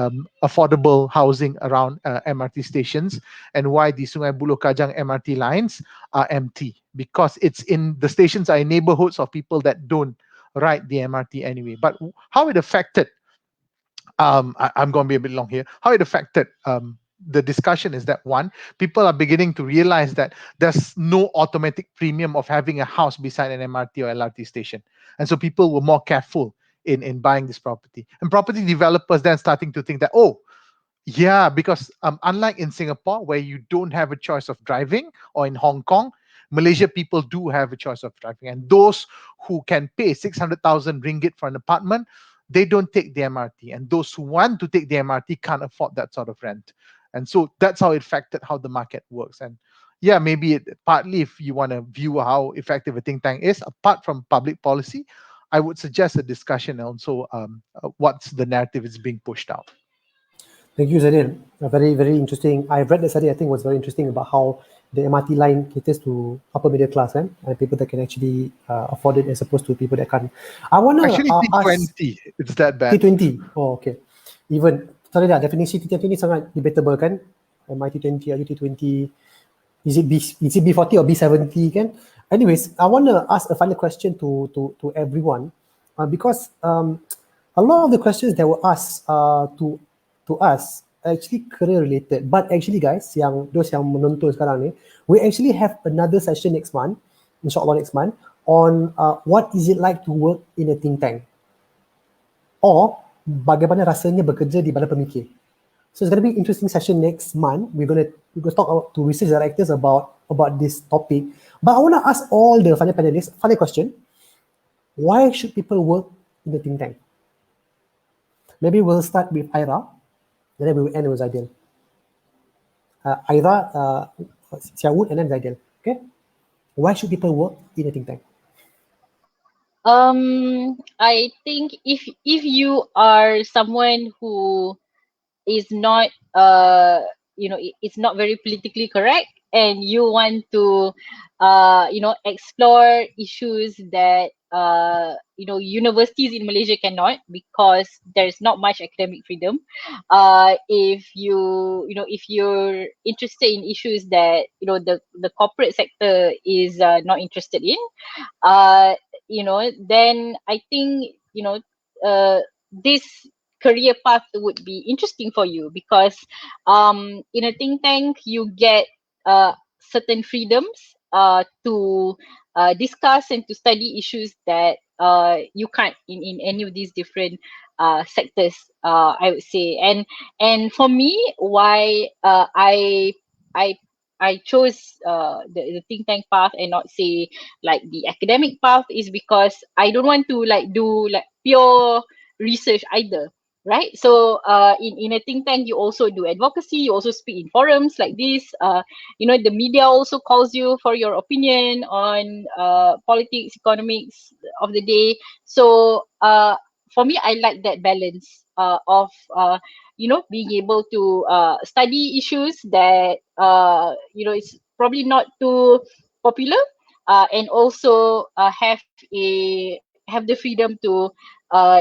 affordable housing around MRT stations, and why the Sungai Buloh Kajang MRT lines are empty, because it's in the stations are in neighborhoods of people that don't ride the MRT anyway. But how it affected, I'm going to be a bit long here, how it affected the discussion is that, one, people are beginning to realize that there's no automatic premium of having a house beside an MRT or LRT station. And so people were more careful in buying this property. And property developers then starting to think that, oh, yeah, because unlike in Singapore, where you don't have a choice of driving, or in Hong Kong, Malaysia people do have a choice of driving. And those who can pay 600,000 ringgit for an apartment, they don't take the MRT. And those who want to take the MRT can't afford that sort of rent. And so that's how it affected how the market works. And yeah, maybe partly if you want to view how effective a think tank is, apart from public policy, I would suggest a discussion also what's the narrative is being pushed out. Thank you, Zaidel. Very, very interesting. I read the study, I think it was very interesting about how the MRT line caters to upper middle class and people that can actually afford it as opposed to people that can't. I want to actually T20, it's that bad. T20, oh okay. Even, sorry dah, definisi T20 ni sangat debatable kan. MIT20 atau T20, is it B40 or B70 kan? Anyways, I want to ask a final question to everyone because a lot of the questions that were asked to us actually career related, but actually guys, those yang menonton sekarang ni, we actually have another session next month, insyaAllah next month, on what is it like to work in a think tank, or bagaimana rasanya bekerja di badan pemikir. So it's going to be an interesting session next month. We're going to talk to research directors about this topic. But I want to ask all the final panelists, final question: why should people work in the think tank? Maybe we'll start with Aira, and then we will end with Zaidel. Aira, Siou, and then Zaidel. Okay? Why should people work in a think tank? I think if you are someone who is not it's not very politically correct, and you want to explore issues that universities in Malaysia cannot, because there's not much academic freedom. If you're interested in issues that the corporate sector is not interested in, then I think this career path would be interesting for you, because in a think tank you get certain freedoms to discuss and to study issues that you can't in any of these different sectors, I would say. And for me, why I chose the think tank path and not say like the academic path is because I don't want to do pure research either, right? So in a think tank, you also do advocacy, you also speak in forums like this. The media also calls you for your opinion on politics, economics of the day. So for me, I like that balance of being able to study issues that it's probably not too popular, and also have the freedom to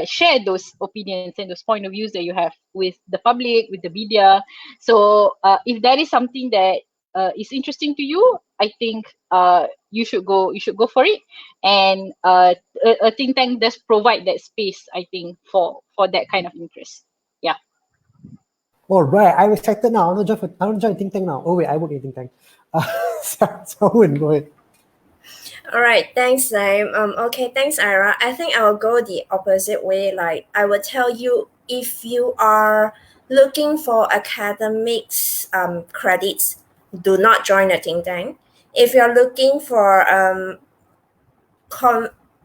share those opinions and those point of views that you have with the public, with the media. So if that is something that is interesting to you, I think you should go for it. And a think tank does provide that space, I think, for that kind of interest. Yeah. All right, I'm excited now. I want to join think tank now. Oh wait, I work in think tank. So Woon, go ahead. All right, thanks, Zaim. Okay, thanks, Aira. I think I will go the opposite way. Like, I will tell you, if you are looking for academics credits, do not join a think tank. If you're looking for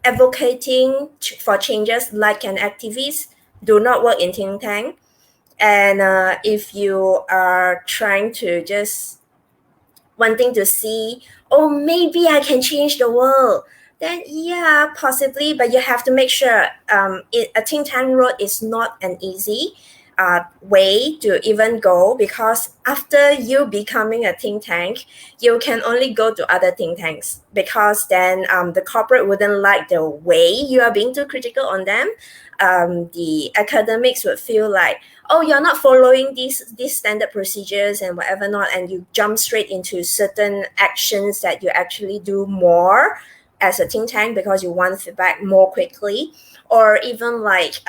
advocating for changes like an activist, do not work in think tank. And if you are trying to just wanting to see, oh, maybe I can change the world, then yeah, possibly, but you have to make sure a think tank road is not an easy way to even go, because after you becoming a think tank, you can only go to other think tanks, because then the corporate wouldn't like the way you are being too critical on them. The academics would feel like, oh, you're not following these standard procedures and whatever not, and you jump straight into certain actions that you actually do more as a think tank because you want feedback more quickly, or even like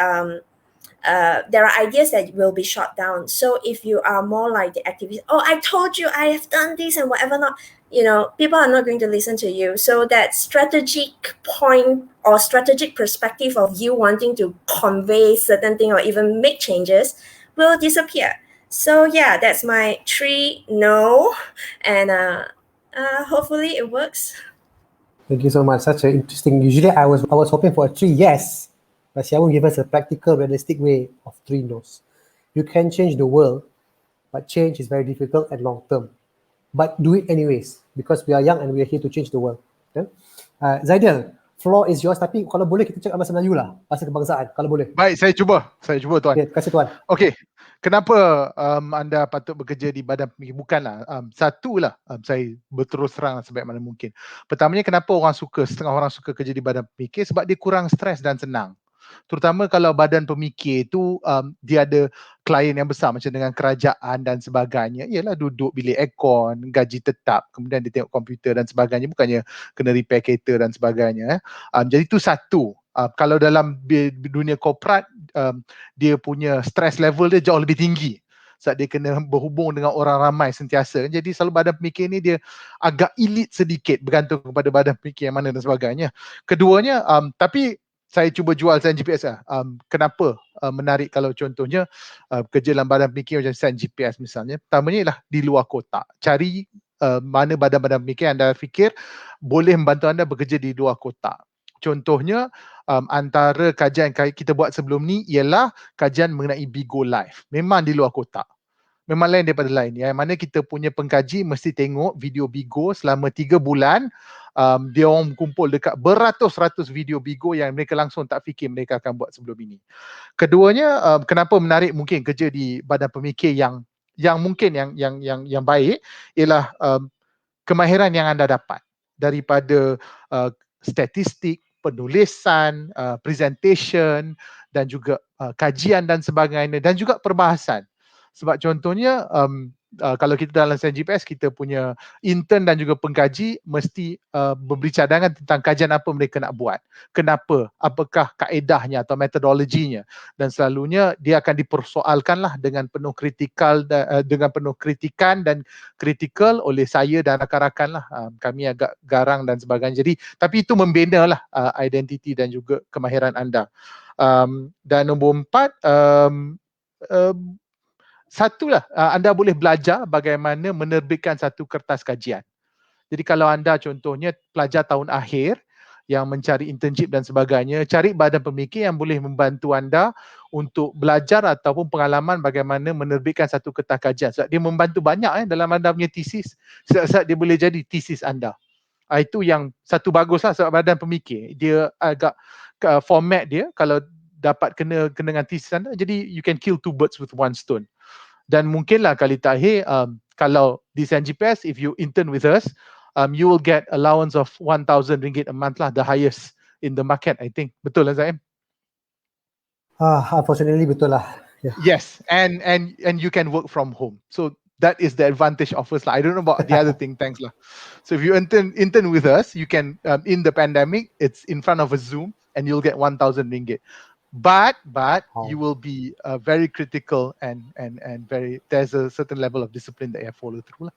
there are ideas that will be shot down. So if you are more like the activist, oh, I told you I have done this and whatever not, people are not going to listen to you. So that strategic point or strategic perspective of you wanting to convey certain thing or even make changes will disappear. So yeah, that's my 3 no, and hopefully it works. Thank you so much. Such an interesting. Usually, I was hoping for a 3 yes, but Siou give us a practical, realistic way of 3 no's. You can change the world, but change is very difficult and long term. But do it anyways, because we are young and we are here to change the world. Yeah? Zaidel, floor is yours. Tapi kalau boleh kita cakap bahasa Melayu lah, bahasa kebangsaan, kalau boleh. Baik, saya cuba tuan. Ya, terima kasih tuan. Okey, kenapa anda patut bekerja di badan pemikir? Bukanlah, satulah saya berterus terang sebaik mana mungkin. Pertamanya, kenapa setengah orang suka kerja di badan pemikir? Sebab dia kurang stres dan senang. Terutama kalau badan pemikir tu dia ada klien yang besar macam dengan kerajaan dan sebagainya. Ialah duduk bilik aircon, gaji tetap, kemudian dia tengok komputer dan sebagainya, bukannya kena repair kereta dan sebagainya. Jadi tu satu. Kalau dalam dunia korporat, dia punya stress level dia jauh lebih tinggi sebab dia kena berhubung dengan orang ramai sentiasa. Jadi selalu badan pemikir ni dia agak elit sedikit, bergantung kepada badan pemikir yang mana dan sebagainya. Keduanya, tapi saya cuba jual Sen GPS lah. Kenapa menarik kalau contohnya kerja dalam badan pemikir macam Sen GPS misalnya. Pertamanya ialah di luar kotak. Cari mana badan-badan pemikir anda fikir boleh membantu anda bekerja di luar kotak. Contohnya, antara kajian kita buat sebelum ni ialah kajian mengenai Bigo Live. Memang di luar kotak. Memang lain daripada lain. Yang mana kita punya pengkaji mesti tengok video Bigo selama 3 bulan. Dia orang kumpul dekat beratus-ratus video Bigo yang mereka langsung tak fikir mereka akan buat sebelum ini. Keduanya, kenapa menarik mungkin kerja di badan pemikir yang mungkin yang baik ialah kemahiran yang anda dapat daripada statistik, penulisan, presentation dan juga kajian dan sebagainya, dan juga perbahasan. Sebab contohnya kalau kita dalam Sen GPS, kita punya intern dan juga pengkaji mesti memberi cadangan tentang kajian apa mereka nak buat. Kenapa? Apakah kaedahnya atau metodologinya? Dan selalunya dia akan dipersoalkanlah dengan penuh kritikal, dengan penuh kritikan dan kritikal oleh saya dan rakan-rakan lah. Kami agak garang dan sebagainya. Jadi, tapi itu membina lah identiti dan juga kemahiran anda. Dan nombor 4, satulah, anda boleh belajar bagaimana menerbitkan satu kertas kajian. Jadi kalau anda contohnya pelajar tahun akhir yang mencari internship dan sebagainya, cari badan pemikir yang boleh membantu anda untuk belajar ataupun pengalaman bagaimana menerbitkan satu kertas kajian. Sebab dia membantu banyak dalam anda punya tesis. Sebab dia boleh jadi tesis anda. Itu yang satu baguslah sebab badan pemikir. Dia agak format dia kalau dapat kena dengan tesis anda, jadi you can kill 2 birds with 1 stone. Dan mungkinlah kali terakhir, kalau di Sen GPS, if you intern with us, you will get allowance of RM1,000 a month lah, the highest in the market, I think. Betul lah, Zaim? Unfortunately, betul lah. Yeah. Yes, and you can work from home. So that is the advantage of us lah. I don't know about the other thing, thanks lah. So if you intern with us, you can, in the pandemic, it's in front of a Zoom, and you'll get RM1,000. But you will be very critical and very, there's a certain level of discipline that you have follow through lah.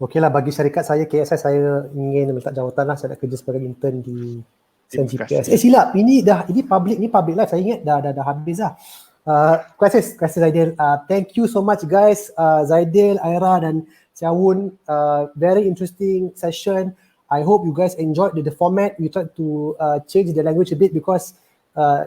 Okey lah, bagi syarikat saya KSI, saya ingin minta jawatan lah. Saya nak kerja sebagai intern di Sen GPS. Silap, ini public live, saya ingat dah habis lah. Terima kasih Zaidel. Thank you so much guys, Zaidel, Aira dan Woon. Very interesting session. I hope you guys enjoyed the format. We tried to change the language a bit because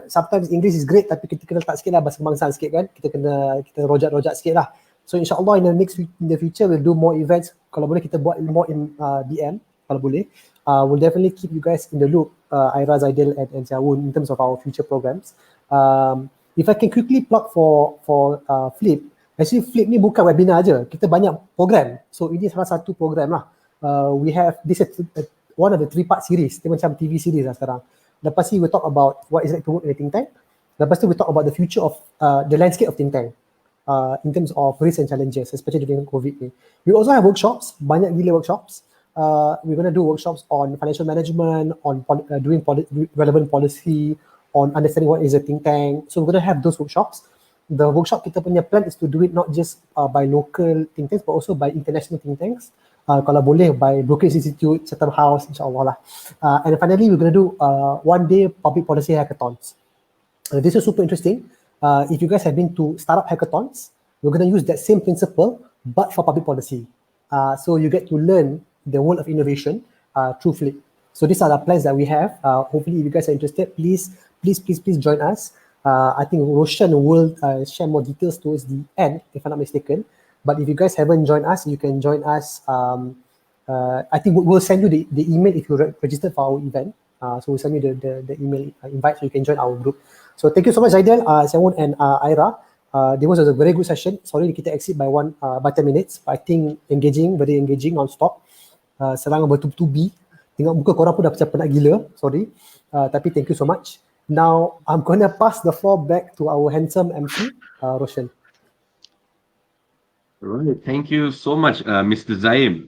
sometimes English is great, tapi kita kena letak sikit lah bahasa kebangsaan sikit kan. Kita rojak sikit lah. So insyaAllah in the future we'll do more events. Kalau boleh kita buat more in DM. kalau boleh. We'll definitely keep you guys in the loop, Aira, Zaidel and Woon, in terms of our future programs. If I can quickly plug for FLIPP, actually FLIPP ni bukan webinar aja, kita banyak program. So ini salah satu program lah. We have this one of the 3-part series, dia macam TV series lah sekarang. Lepas ni we talk about what is like to work in a think tank. Lepas tu we talk about the future of the landscape of think tank in terms of risks and challenges, especially during COVID ni. We also have workshops, banyak gila workshops. We're going to do workshops on financial management, on doing relevant policy, on understanding what is a think tank. So we're going to have those workshops. The workshop kita punya plan is to do it not just by local think tanks, but also by international think tanks. Kalau boleh by Brookings Institute, Chatham House, insyaAllah lah. And finally, we're going to do one-day public policy hackathons. This is super interesting. If you guys have been to startup hackathons, we're going to use that same principle, but for public policy. So you get to learn the world of innovation through FLIPP. So these are the plans that we have. Hopefully, if you guys are interested, please join us. I think Roshan will share more details towards the end, if I'm not mistaken. But if you guys haven't joined us, you can join us. I think we'll send you the email if you registered for our event. So we'll send you the email invite so you can join our group. So thank you so much, Zaidel, Siou, and Aira. This was a very good session. Sorry kita exceed by 10 minutes. But I think very engaging, non-stop. Serang bertubi-tubi. Tengok muka korang pun dah macam penat gila. Sorry. Tapi thank you so much. Now, I'm going to pass the floor back to our handsome MC, Roshan. Right. Thank you so much, Mr. Zaim.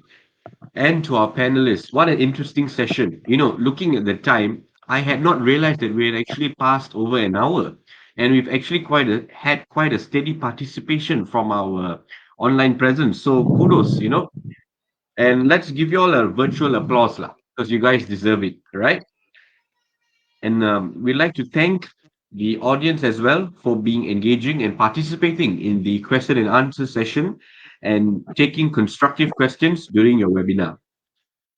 And to our panelists, what an interesting session. You know, looking at the time, I had not realized that we had actually passed over an hour. And we've actually had quite a steady participation from our online presence. So kudos, you know. And let's give you all a virtual applause, because you guys deserve it, right? And we'd like to thank the audience as well for being engaging and participating in the question and answer session and taking constructive questions during your webinar.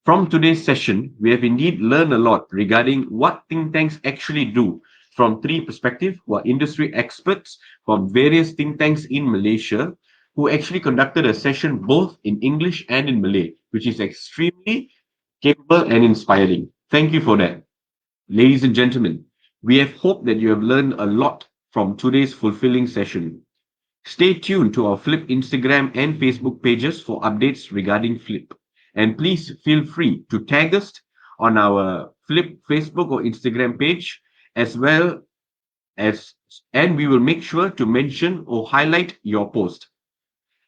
From today's session, we have indeed learned a lot regarding what think tanks actually do from 3 perspectives, who are industry experts from various think tanks in Malaysia, who actually conducted a session both in English and in Malay, which is extremely capable and inspiring. Thank you for that. Ladies and gentlemen, we have hoped that you have learned a lot from today's fulfilling session. Stay tuned to our FLIPP Instagram and Facebook pages for updates regarding FLIPP. And please feel free to tag us on our FLIPP Facebook or Instagram page, as well as, and we will make sure to mention or highlight your post.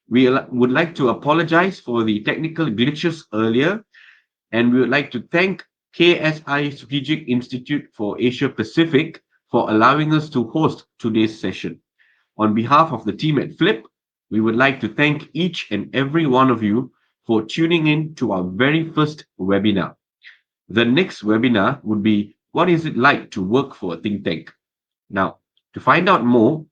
We would like to apologize for the technical glitches earlier, and we would like to thank KSI Strategic Institute for Asia Pacific for allowing us to host today's session. On behalf of the team at FLIPP, we would like to thank each and every one of you for tuning in to our very first webinar. The next webinar would be, what is it like to work for a think tank? Now, to find out more,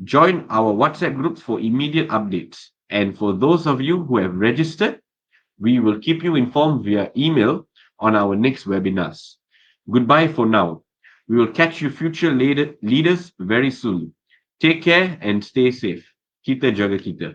join our WhatsApp groups for immediate updates. And for those of you who have registered, we will keep you informed via email on our next webinars. Goodbye for now. We will catch you future leaders very soon. Take care and stay safe. Kita jaga kita.